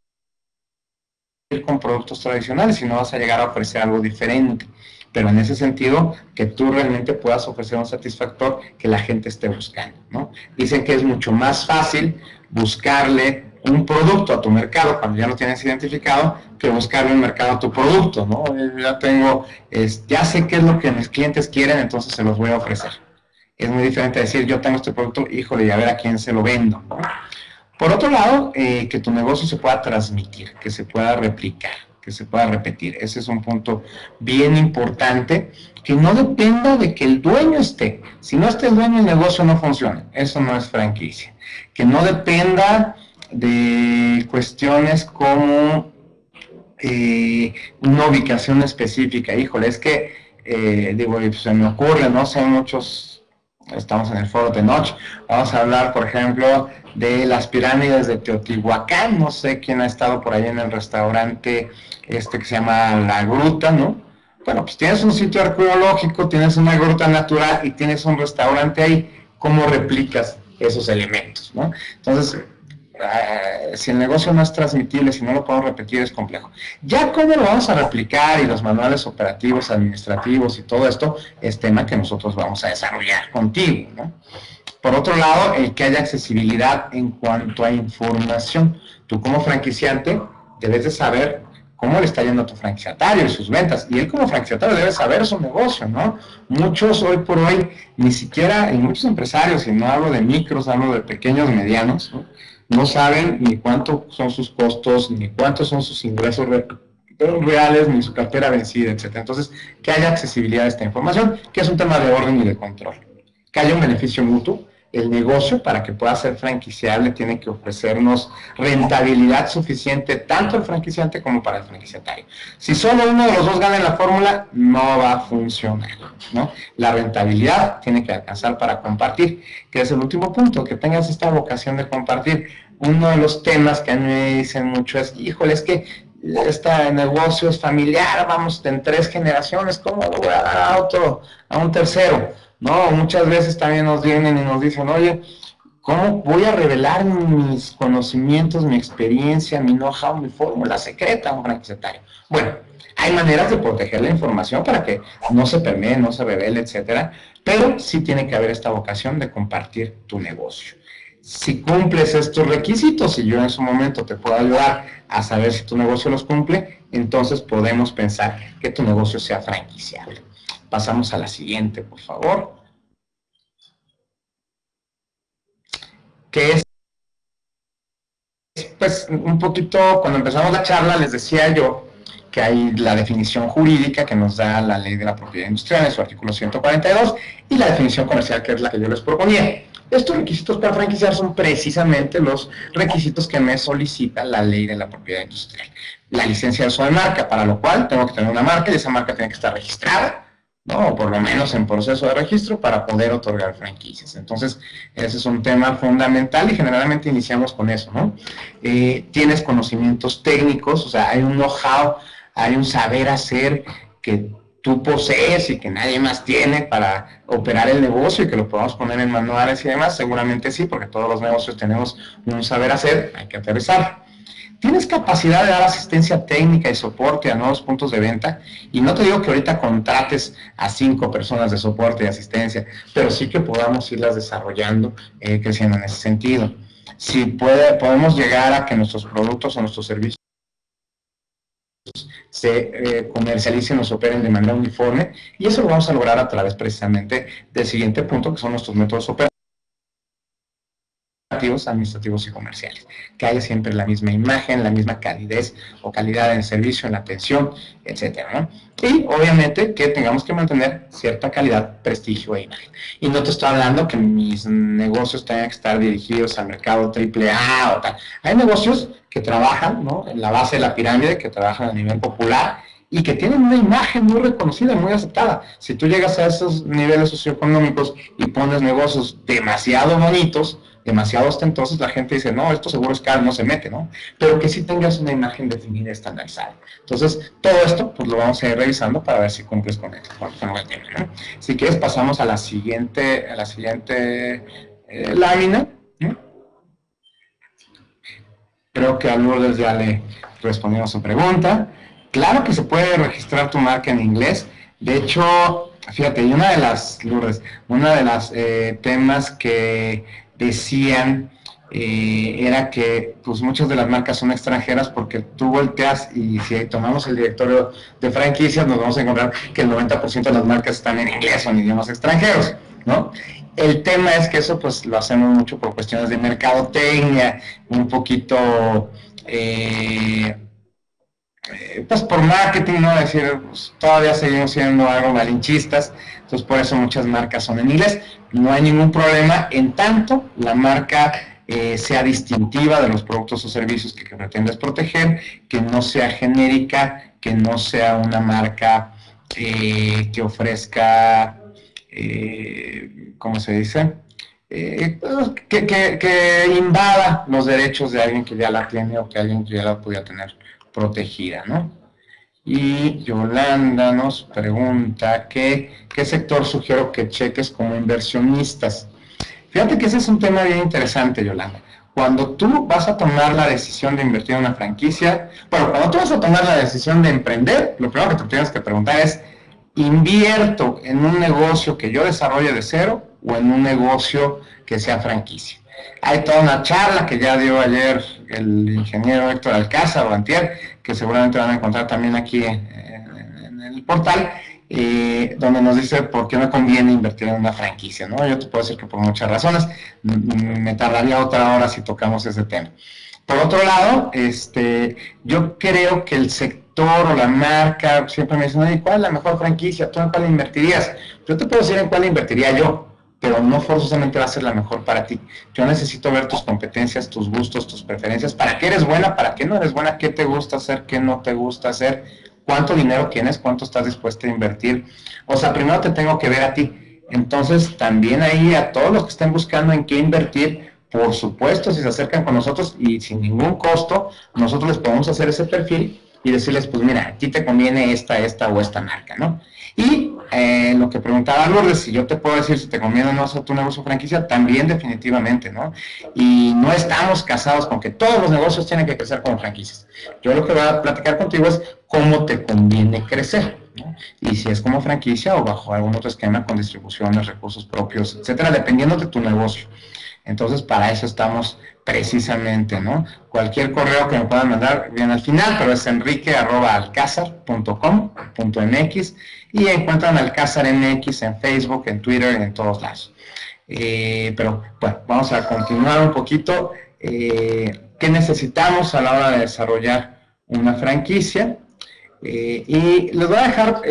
con productos tradicionales, sino vas a llegar a ofrecer algo diferente. Pero en ese sentido, que tú realmente puedas ofrecer un satisfactor que la gente esté buscando, ¿no? Dicen que es mucho más fácil buscarle un producto a tu mercado cuando ya lo tienes identificado que buscarle un mercado a tu producto, ¿no? Ya tengo, ya sé qué es lo que mis clientes quieren, entonces se los voy a ofrecer. Es muy diferente decir, yo tengo este producto, híjole, y a ver a quién se lo vendo, ¿no? Por otro lado, que tu negocio se pueda transmitir, que se pueda replicar, que se pueda repetir. Ese es un punto bien importante, que no dependa de que el dueño esté. Si no está el dueño, el negocio no funciona. Eso no es franquicia. Que no dependa de cuestiones como una ubicación específica. Híjole, es que, digo, se me ocurre, no sé, muchos, estamos en el foro de noche, vamos a hablar, por ejemplo, de las pirámides de Teotihuacán. No sé quién ha estado por ahí en el restaurante que se llama La Gruta, ¿no? Bueno, pues tienes un sitio arqueológico, tienes una gruta natural y tienes un restaurante ahí. ¿Cómo replicas esos elementos, ¿no? Entonces, si el negocio no es transmitible, si no lo podemos repetir, es complejo. Ya cómo lo vamos a replicar y los manuales operativos, administrativos y todo esto es tema que nosotros vamos a desarrollar contigo, ¿no? Por otro lado, el que haya accesibilidad en cuanto a información. Tú como franquiciante debes de saber cómo le está yendo a tu franquiciatario y sus ventas. Y él como franquiciatario debe saber su negocio, ¿no? Muchos hoy por hoy, ni siquiera, y muchos empresarios, y no hablo de micros, hablo de pequeños, medianos, ¿no? No saben ni cuántos son sus costos, ni cuántos son sus ingresos reales, ni su cartera vencida, etc. Entonces, que haya accesibilidad a esta información, que es un tema de orden y de control. Que haya un beneficio mutuo. El negocio, para que pueda ser franquiciable, tiene que ofrecernos rentabilidad suficiente, tanto el franquiciante como para el franquiciatario. Si solo uno de los dos gana en la fórmula, no va a funcionar, ¿no? La rentabilidad tiene que alcanzar para compartir, que es el último punto, que tengas esta vocación de compartir. Uno de los temas que a mí me dicen mucho es, híjole, es que este negocio es familiar, vamos en 3 generaciones, ¿cómo lo voy a dar a un tercero? No, muchas veces también nos vienen y nos dicen, oye, ¿cómo voy a revelar mis conocimientos, mi experiencia, mi know-how, mi fórmula secreta a un franquiciatario? Bueno, hay maneras de proteger la información para que no se permee, no se revele, etcétera, pero sí tiene que haber esta vocación de compartir tu negocio. Si cumples estos requisitos y yo en su momento te puedo ayudar a saber si tu negocio los cumple, entonces podemos pensar que tu negocio sea franquiciable. Pasamos a la siguiente, por favor. Que es, pues, un poquito, cuando empezamos la charla, les decía yo que hay la definición jurídica que nos da la Ley de la Propiedad Industrial en su artículo 142 y la definición comercial, que es la que yo les proponía. Estos requisitos para franquiciar son precisamente los requisitos que me solicita la Ley de la Propiedad Industrial. La licencia de uso de marca, para lo cual tengo que tener una marca y esa marca tiene que estar registrada, ¿no? O por lo menos en proceso de registro para poder otorgar franquicias. Entonces, ese es un tema fundamental y generalmente iniciamos con eso, ¿no? Tienes conocimientos técnicos, o sea, hay un know-how, hay un saber hacer que tú posees y que nadie más tiene para operar el negocio y que lo podamos poner en manuales y demás. Seguramente sí, porque todos los negocios tenemos un saber hacer, hay que aterrizar. Tienes capacidad de dar asistencia técnica y soporte a nuevos puntos de venta, y no te digo que ahorita contrates a 5 personas de soporte y asistencia, pero sí que podamos irlas desarrollando, creciendo en ese sentido. Si podemos llegar a que nuestros productos o nuestros servicios se comercialicen o se operen de manera uniforme, y eso lo vamos a lograr a través precisamente del siguiente punto, que son nuestros métodos operativos, administrativos y comerciales, que haya siempre la misma imagen, la misma calidez o calidad en el servicio, en la atención, etcétera, ¿no? Y obviamente que tengamos que mantener cierta calidad, prestigio e imagen. Y no te estoy hablando que mis negocios tengan que estar dirigidos al mercado AAA o tal. Hay negocios que trabajan, ¿no?, en la base de la pirámide, que trabajan a nivel popular y que tienen una imagen muy reconocida, muy aceptada. Si tú llegas a esos niveles socioeconómicos y pones negocios demasiado bonitos, demasiado ostentosos, la gente dice, no, esto seguro es caro, no se mete, ¿no? Pero que sí tengas una imagen definida y estandarizada. Entonces, todo esto, pues lo vamos a ir revisando para ver si cumples con el tema, ¿no? Si quieres, pasamos a la siguiente lámina, ¿no? Creo que a Lourdes ya le respondimos su pregunta. Claro que se puede registrar tu marca en inglés. De hecho, fíjate, y una de las, Lourdes, una de las temas que decían era que pues muchas de las marcas son extranjeras, porque tú volteas y si tomamos el directorio de franquicias nos vamos a encontrar que el 90% de las marcas están en inglés o en idiomas extranjeros, ¿no? El tema es que eso pues lo hacemos mucho por cuestiones de mercadotecnia, un poquito pues por marketing, ¿no? Es decir, pues, todavía seguimos siendo algo malinchistas, entonces por eso muchas marcas son en inglés. No hay ningún problema en tanto la marca sea distintiva de los productos o servicios que pretendes proteger, que no sea genérica, que no sea una marca que ofrezca, ¿cómo se dice? Que invada los derechos de alguien que ya la tiene o que alguien ya la podía tener protegida, ¿no? Y Yolanda nos pregunta qué sector sugiero que cheques como inversionistas. Fíjate que ese es un tema bien interesante, Yolanda. Cuando tú vas a tomar la decisión de invertir en una franquicia, bueno, cuando tú vas a tomar la decisión de emprender, lo primero que te tienes que preguntar es, ¿invierto en un negocio que yo desarrolle de cero o en un negocio que sea franquicia? Hay toda una charla que ya dio ayer el ingeniero Héctor Alcázar o antier, que seguramente van a encontrar también aquí en el portal, donde nos dice por qué me conviene invertir en una franquicia, ¿no? Yo te puedo decir que por muchas razones, me tardaría otra hora si tocamos ese tema. Por otro lado, yo creo que el sector o la marca, siempre me dicen, ¿cuál es la mejor franquicia? ¿Tú en cuál invertirías? Yo te puedo decir en cuál invertiría yo, pero no forzosamente va a ser la mejor para ti. Yo necesito ver tus competencias, tus gustos, tus preferencias, para qué eres buena, para qué no eres buena, qué te gusta hacer, qué no te gusta hacer, cuánto dinero tienes, cuánto estás dispuesto a invertir. O sea, primero te tengo que ver a ti. Entonces, también ahí a todos los que estén buscando en qué invertir, por supuesto, si se acercan con nosotros y sin ningún costo, nosotros les podemos hacer ese perfil y decirles, pues mira, a ti te conviene esta o esta marca, ¿no? Y lo que preguntaba Lourdes, si yo te puedo decir si te conviene o no hacer tu negocio franquicia, también definitivamente, ¿no? Y no estamos casados con que todos los negocios tienen que crecer como franquicias. Yo lo que voy a platicar contigo es cómo te conviene crecer, ¿no? Y si es como franquicia o bajo algún otro esquema con distribuciones, recursos propios, etcétera, dependiendo de tu negocio. Entonces, para eso estamos precisamente, ¿no? Cualquier correo que me puedan mandar viene al final, pero es enrique@alcazar.com.mx y encuentran Alcázar MX en Facebook, en Twitter, en todos lados. Pero, bueno, vamos a continuar un poquito. ¿Qué necesitamos a la hora de desarrollar una franquicia? Y les voy a dejar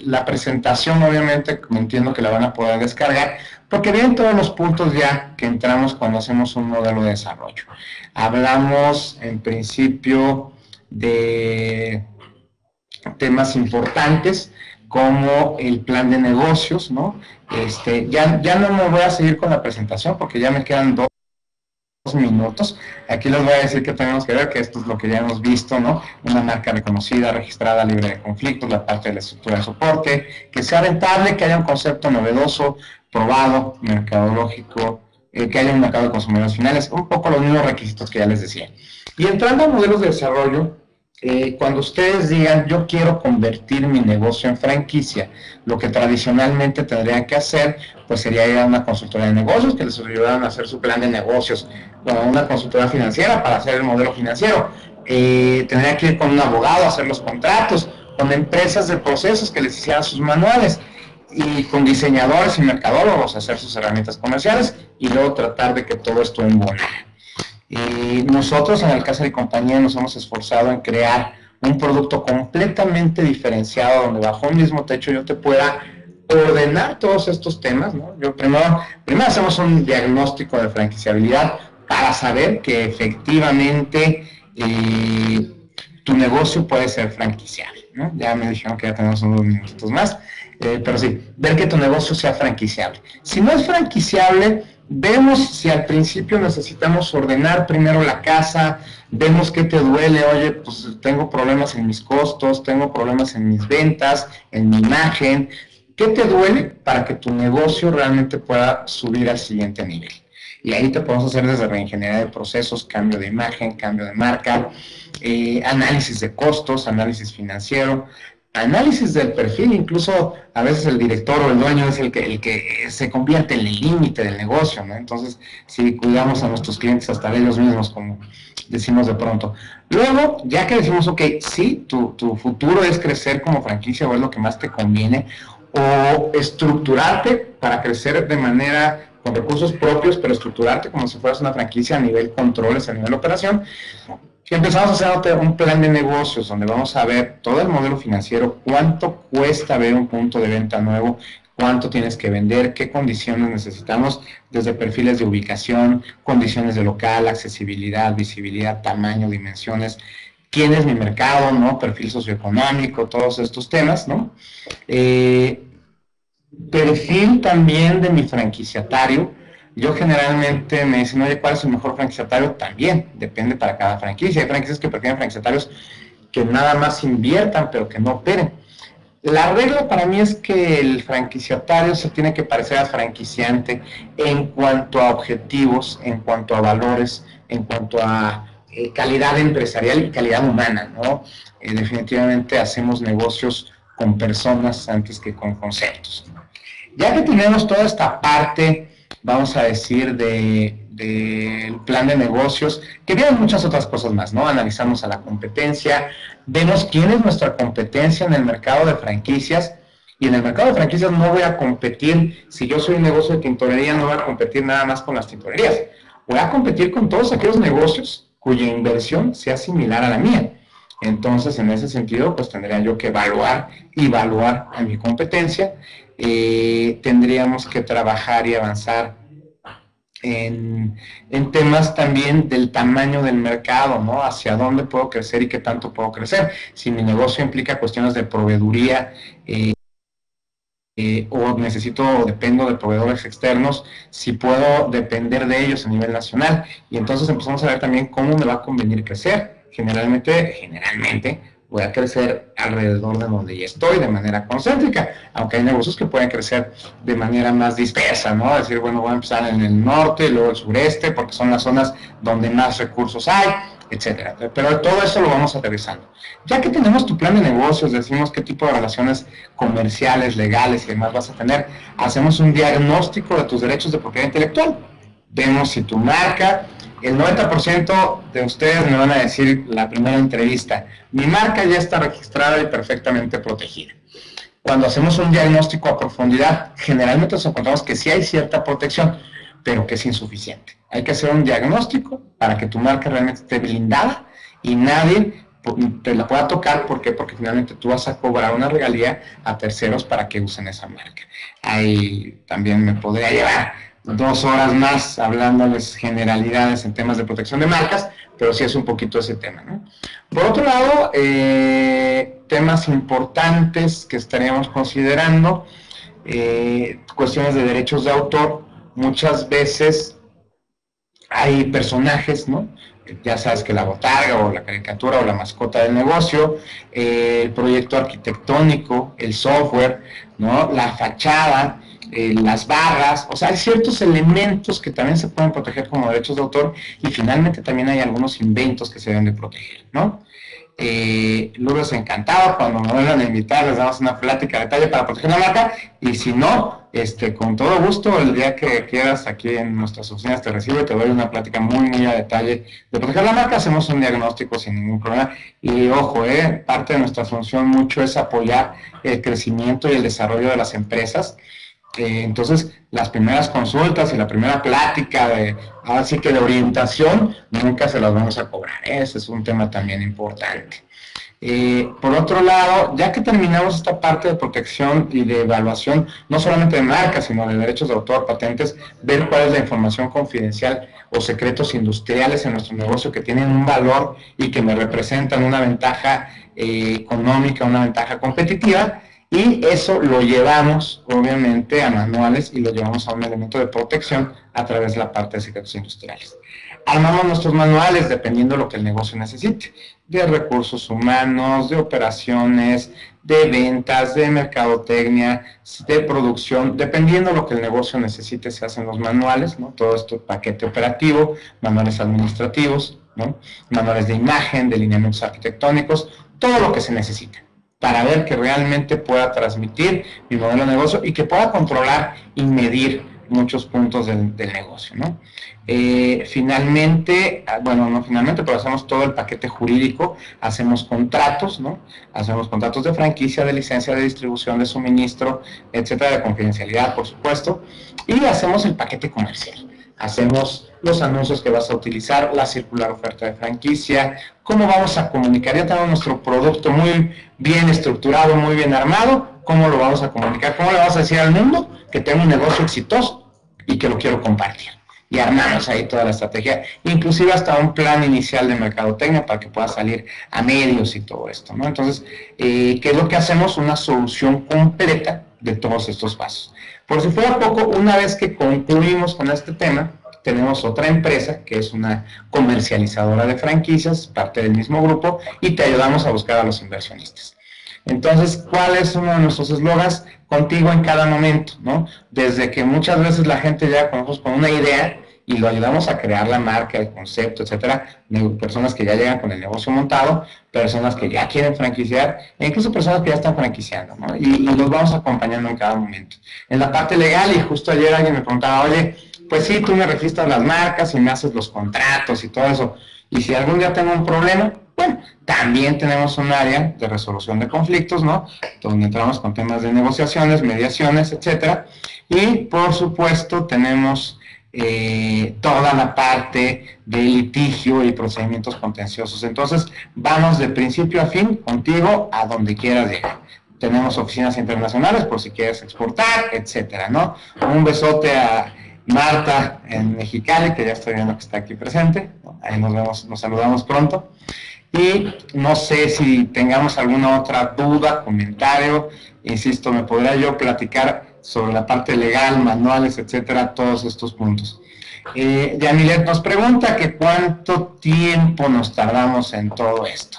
la presentación, obviamente, entiendo que la van a poder descargar, porque vienen todos los puntos ya que entramos cuando hacemos un modelo de desarrollo. Hablamos, en principio, de temas importantes, como el plan de negocios, ¿no? Ya no me voy a seguir con la presentación, porque ya me quedan 2 minutos. Aquí les voy a decir que tenemos que ver, que esto es lo que ya hemos visto, ¿no? Una marca reconocida, registrada, libre de conflictos, la parte de la estructura de soporte, que sea rentable, que haya un concepto novedoso, probado, mercadológico, que haya un mercado de consumidores finales, un poco los mismos requisitos que ya les decía. Y entrando a modelos de desarrollo, cuando ustedes digan, yo quiero convertir mi negocio en franquicia, lo que tradicionalmente tendrían que hacer, pues sería ir a una consultoría de negocios que les ayudaran a hacer su plan de negocios, o a una consultoría financiera para hacer el modelo financiero. Tendrían que ir con un abogado a hacer los contratos, con empresas de procesos que les hicieran sus manuales, y con diseñadores y mercadólogos a hacer sus herramientas comerciales, y luego tratar de que todo esto embone. Y nosotros en Alcázar y compañía nos hemos esforzado en crear un producto completamente diferenciado, donde bajo un mismo techo yo te pueda ordenar todos estos temas, ¿no? Yo primero hacemos un diagnóstico de franquiciabilidad para saber que efectivamente tu negocio puede ser franquiciable. ¿no? Ya me dijeron que ya tenemos unos minutos más, pero sí, ver que tu negocio sea franquiciable. Si no es franquiciable, vemos si al principio necesitamos ordenar primero la casa, vemos qué te duele, oye, pues tengo problemas en mis costos, tengo problemas en mis ventas, en mi imagen, ¿qué te duele para que tu negocio realmente pueda subir al siguiente nivel? Y ahí te podemos hacer desde reingeniería de procesos, cambio de imagen, cambio de marca, análisis de costos, análisis financiero, análisis del perfil. Incluso a veces el director o el dueño es el que se convierte en el límite del negocio, ¿no? Entonces, si cuidamos a nuestros clientes hasta de ellos mismos, como decimos de pronto. Luego, ya que decimos, ok, sí, tu futuro es crecer como franquicia o es lo que más te conviene, o estructurarte para crecer de manera con recursos propios, pero estructurarte como si fueras una franquicia a nivel controles, a nivel operación, que empezamos a hacer un plan de negocios donde vamos a ver todo el modelo financiero, cuánto cuesta ver un punto de venta nuevo, cuánto tienes que vender, qué condiciones necesitamos, desde perfiles de ubicación, condiciones de local, accesibilidad, visibilidad, tamaño, dimensiones, quién es mi mercado, ¿no? Perfil socioeconómico, todos estos temas, ¿no? Perfil también de mi franquiciatario. Yo generalmente me dicen, oye, ¿cuál es el mejor franquiciatario? También, depende para cada franquicia. Hay franquicias que prefieren franquiciatarios que nada más inviertan, pero que no operen. La regla para mí es que el franquiciatario se tiene que parecer al franquiciante en cuanto a objetivos, en cuanto a valores, en cuanto a calidad empresarial y calidad humana, ¿no? Definitivamente hacemos negocios con personas antes que con conceptos. Ya que tenemos toda esta parte, vamos a decir, del plan de negocios, que vienen muchas otras cosas más, ¿no? Analizamos a la competencia, vemos quién es nuestra competencia en el mercado de franquicias, y en el mercado de franquicias no voy a competir, si yo soy un negocio de tintorería, no voy a competir nada más con las tintorerías, voy a competir con todos aquellos negocios cuya inversión sea similar a la mía. Entonces, en ese sentido, pues tendría yo que evaluar a mi competencia, tendríamos que trabajar y avanzar en temas también del tamaño del mercado, ¿no? Hacia dónde puedo crecer y qué tanto puedo crecer. Si mi negocio implica cuestiones de proveeduría, o necesito o dependo de proveedores externos, si puedo depender de ellos a nivel nacional. Y entonces empezamos a ver también cómo me va a convenir crecer. Generalmente voy a crecer alrededor de donde ya estoy, de manera concéntrica, aunque hay negocios que pueden crecer de manera más dispersa, ¿no? Es decir, bueno, voy a empezar en el norte y luego el sureste, porque son las zonas donde más recursos hay, etcétera. Pero todo eso lo vamos aterrizando. Ya que tenemos tu plan de negocios, decimos qué tipo de relaciones comerciales, legales y demás vas a tener, hacemos un diagnóstico de tus derechos de propiedad intelectual. Vemos si tu marca, el 90% de ustedes me van a decir la primera entrevista, mi marca ya está registrada y perfectamente protegida. Cuando hacemos un diagnóstico a profundidad, generalmente nos encontramos que sí hay cierta protección, pero que es insuficiente. Hay que hacer un diagnóstico para que tu marca realmente esté blindada y nadie te la pueda tocar. ¿Por qué? Porque finalmente tú vas a cobrar una regalía a terceros para que usen esa marca. Ahí también me podría llevar 2 horas más hablándoles generalidades en temas de protección de marcas, pero sí es un poquito ese tema, ¿no? Por otro lado, temas importantes que estaríamos considerando, cuestiones de derechos de autor. Muchas veces hay personajes, ¿no? Ya sabes que la botarga o la caricatura o la mascota del negocio, el proyecto arquitectónico, el software, ¿no? La fachada, las barras, o sea, hay ciertos elementos que también se pueden proteger como derechos de autor, y finalmente también hay algunos inventos que se deben de proteger, ¿no? Lourdes, encantado, cuando me vuelvan a invitar les damos una plática de detalle para proteger la marca, y si no, con todo gusto, el día que quieras aquí en nuestras oficinas te recibo y te doy una plática muy a detalle de proteger la marca. Hacemos un diagnóstico sin ningún problema, y ojo, parte de nuestra función mucho es apoyar el crecimiento y el desarrollo de las empresas. Entonces, las primeras consultas y la primera plática así que de orientación, nunca se las vamos a cobrar. Ese es un tema también importante. Por otro lado, ya que terminamos esta parte de protección y de evaluación, no solamente de marcas, sino de derechos de autor, patentes, ver cuál es la información confidencial o secretos industriales en nuestro negocio que tienen un valor y que me representan una ventaja económica, una ventaja competitiva, y eso lo llevamos obviamente a manuales y lo llevamos a un elemento de protección a través de la parte de secretos industriales. Armamos nuestros manuales dependiendo de lo que el negocio necesite, de recursos humanos, de operaciones, de ventas, de mercadotecnia, de producción, dependiendo de lo que el negocio necesite se hacen los manuales, ¿no? Todo esto, paquete operativo, manuales administrativos, ¿no? Manuales de imagen, de lineamientos arquitectónicos, todo lo que se necesita para ver que realmente pueda transmitir mi modelo de negocio y que pueda controlar y medir muchos puntos del negocio, ¿no? Finalmente, bueno, no finalmente, pero hacemos todo el paquete jurídico, hacemos contratos, ¿no? Hacemos contratos de franquicia, de licencia, de distribución, de suministro, etcétera, de confidencialidad, por supuesto, y hacemos el paquete comercial. Hacemos los anuncios que vas a utilizar, la circular oferta de franquicia, cómo vamos a comunicar. Ya tenemos nuestro producto muy bien estructurado, muy bien armado, cómo lo vamos a comunicar, cómo le vamos a decir al mundo que tengo un negocio exitoso y que lo quiero compartir. Y armamos ahí toda la estrategia, inclusive hasta un plan inicial de mercadotecnia para que pueda salir a medios y todo esto, ¿no? Entonces, ¿qué es lo que hacemos? Una solución completa de todos estos pasos. Por si fuera poco, una vez que concluimos con este tema, tenemos otra empresa que es una comercializadora de franquicias, parte del mismo grupo, y te ayudamos a buscar a los inversionistas. Entonces, ¿cuál es uno de nuestros eslogans? Contigo en cada momento, ¿no? Desde que muchas veces la gente llega con nosotros con una idea y lo ayudamos a crear la marca, el concepto, etcétera, personas que ya llegan con el negocio montado, personas que ya quieren franquiciar, e incluso personas que ya están franquiciando, ¿no? Y los vamos acompañando en cada momento. En la parte legal, y justo ayer alguien me preguntaba, oye, pues sí, tú me registras las marcas y me haces los contratos y todo eso, y si algún día tengo un problema, bueno, también tenemos un área de resolución de conflictos, ¿no? Donde entramos con temas de negociaciones, mediaciones, etcétera. Y, por supuesto, tenemos toda la parte de litigio y procedimientos contenciosos. Entonces, vamos de principio a fin contigo a donde quieras llegar. Tenemos oficinas internacionales por si quieres exportar, etcétera, ¿no? Un besote a Marta en Mexicali, que ya estoy viendo que está aquí presente. Ahí nos vemos, nos saludamos pronto. Y no sé si tengamos alguna otra duda, comentario. Insisto, me podría yo platicar sobre la parte legal, manuales, etcétera, todos estos puntos. Yamilet nos pregunta que cuánto tiempo nos tardamos en todo esto.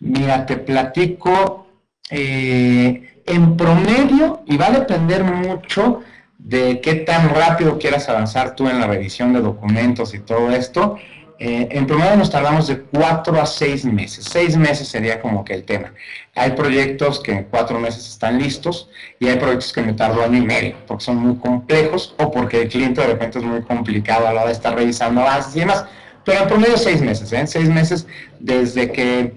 Mira, te platico en promedio, y va a depender mucho de qué tan rápido quieras avanzar tú en la revisión de documentos y todo esto. En promedio nos tardamos de 4 a 6 meses. 6 meses sería como que el tema. Hay proyectos que en 4 meses están listos y hay proyectos que me tardo año y medio porque son muy complejos o porque el cliente de repente es muy complicado a la hora de estar revisando avances y demás. Pero en promedio 6 meses, 6 meses desde que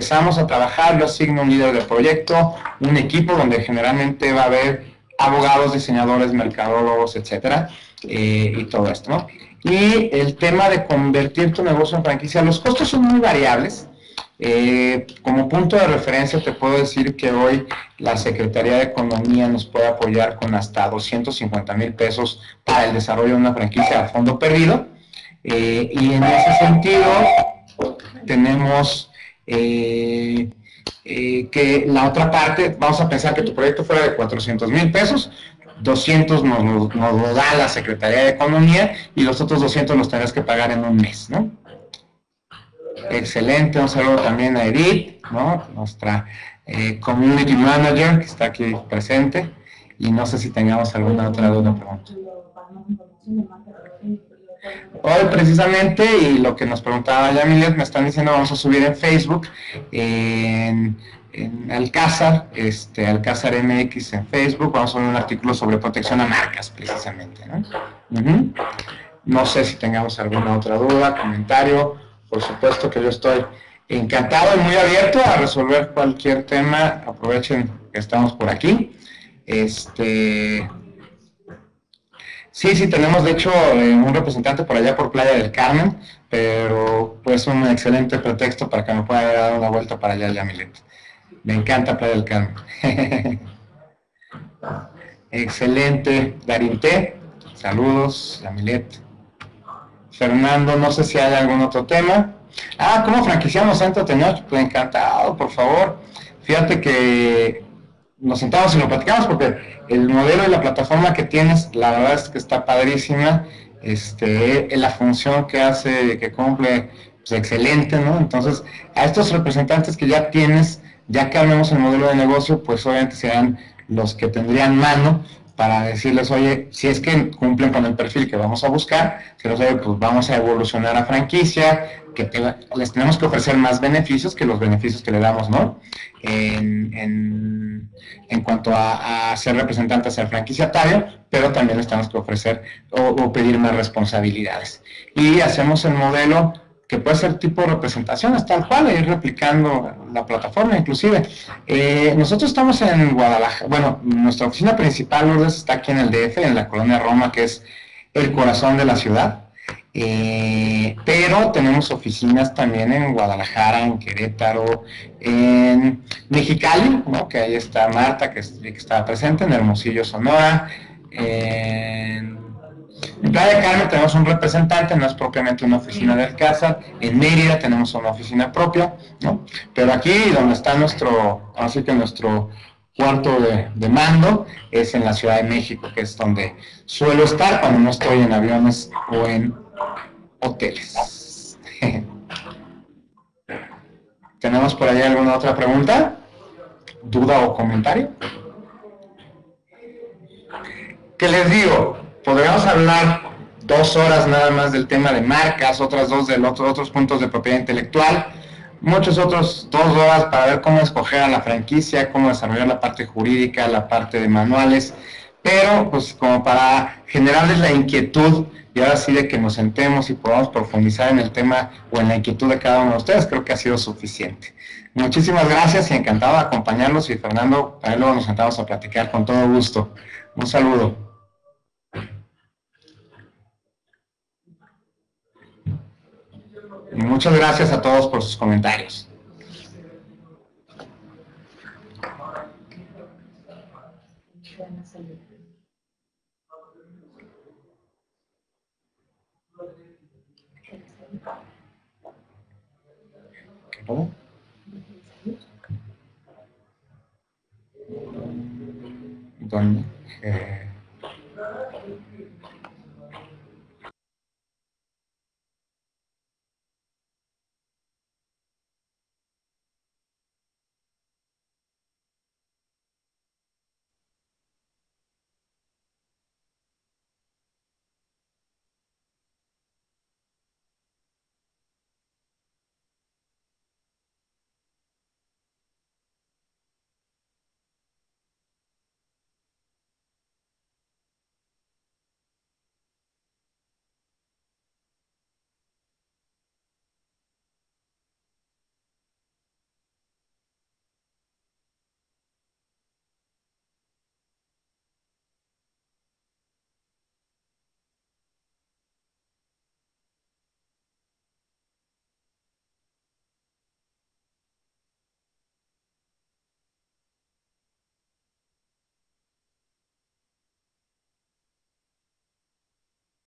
empezamos a trabajar. Yo asigno un líder de proyecto, un equipo donde generalmente va a haber abogados, diseñadores, mercadólogos, etcétera, y todo esto, ¿no? Y el tema de convertir tu negocio en franquicia, los costos son muy variables. Como punto de referencia te puedo decir que hoy la Secretaría de Economía nos puede apoyar con hasta 250,000 pesos para el desarrollo de una franquicia a fondo perdido. Y en ese sentido tenemos que la otra parte, vamos a pensar que tu proyecto fuera de 400,000 pesos, 200 nos lo da la Secretaría de Economía y los otros 200 los tendrás que pagar en un mes, ¿no? Excelente, un saludo también a Edith, ¿no? Nuestra Community Manager que está aquí presente, y no sé si tengamos alguna otra duda o pregunta. Hoy precisamente, y lo que nos preguntaba Yamilet, me están diciendo vamos a subir en Facebook, en Alcázar, Alcázar MX en Facebook, vamos a subir un artículo sobre protección a marcas, precisamente, ¿no? No sé si tengamos alguna otra duda, comentario. Por supuesto que yo estoy encantado y muy abierto a resolver cualquier tema. Aprovechen que estamos por aquí. Sí, sí, tenemos de hecho un representante por allá por Playa del Carmen, pero pues un excelente pretexto para que me pueda dar una vuelta para allá, Yamilet. Me encanta Playa del Carmen. Excelente, Darinte, saludos, Yamilet. Fernando, no sé si hay algún otro tema. Ah, ¿cómo franquiciamos Santo Tenoch? Pues encantado, por favor. Fíjate que nos sentamos y lo platicamos porque el modelo y la plataforma que tienes, la verdad es que está padrísima. La función que hace, que cumple, pues excelente, ¿no? Entonces, a estos representantes que ya tienes, ya que armemos el modelo de negocio, pues obviamente serán los que tendrían mano para decirles, oye, si es que cumplen con el perfil que vamos a buscar, si los oye, pues vamos a evolucionar a franquicia, les tenemos que ofrecer más beneficios que los beneficios que le damos, ¿no? En cuanto a ser representante, a ser franquiciatario, pero también les tenemos que ofrecer o pedir más responsabilidades. Y hacemos el modelo que puede ser tipo de representaciones, tal cual, e ir replicando la plataforma inclusive. Nosotros estamos en Guadalajara, bueno, nuestra oficina principal, Lourdes, está aquí en el DF, en la colonia Roma, que es el corazón de la ciudad. Pero tenemos oficinas también en Guadalajara, en Querétaro, en Mexicali, ¿no? Que ahí está Marta, que está presente, en Hermosillo, Sonora, en Playa del Carmen tenemos un representante, no es propiamente una oficina de Alcázar. En Mérida tenemos una oficina propia, ¿no? Pero aquí donde está así que nuestro cuarto de mando es en la Ciudad de México, que es donde suelo estar cuando no estoy en aviones o en hoteles. ¿Tenemos por ahí alguna otra pregunta, duda o comentario? ¿Qué les digo? Podríamos hablar 2 horas nada más del tema de marcas, otras 2 de otros puntos de propiedad intelectual, muchos otros 2 horas para ver cómo escoger a la franquicia, cómo desarrollar la parte jurídica, la parte de manuales, pero pues como para generarles la inquietud y ahora sí de que nos sentemos y podamos profundizar en el tema o en la inquietud de cada uno de ustedes, creo que ha sido suficiente. Muchísimas gracias y encantado de acompañarlos y Fernando, ahí luego nos sentamos a platicar con todo gusto. Un saludo. Y muchas gracias a todos por sus comentarios. ¿Cómo? ¿Dónde?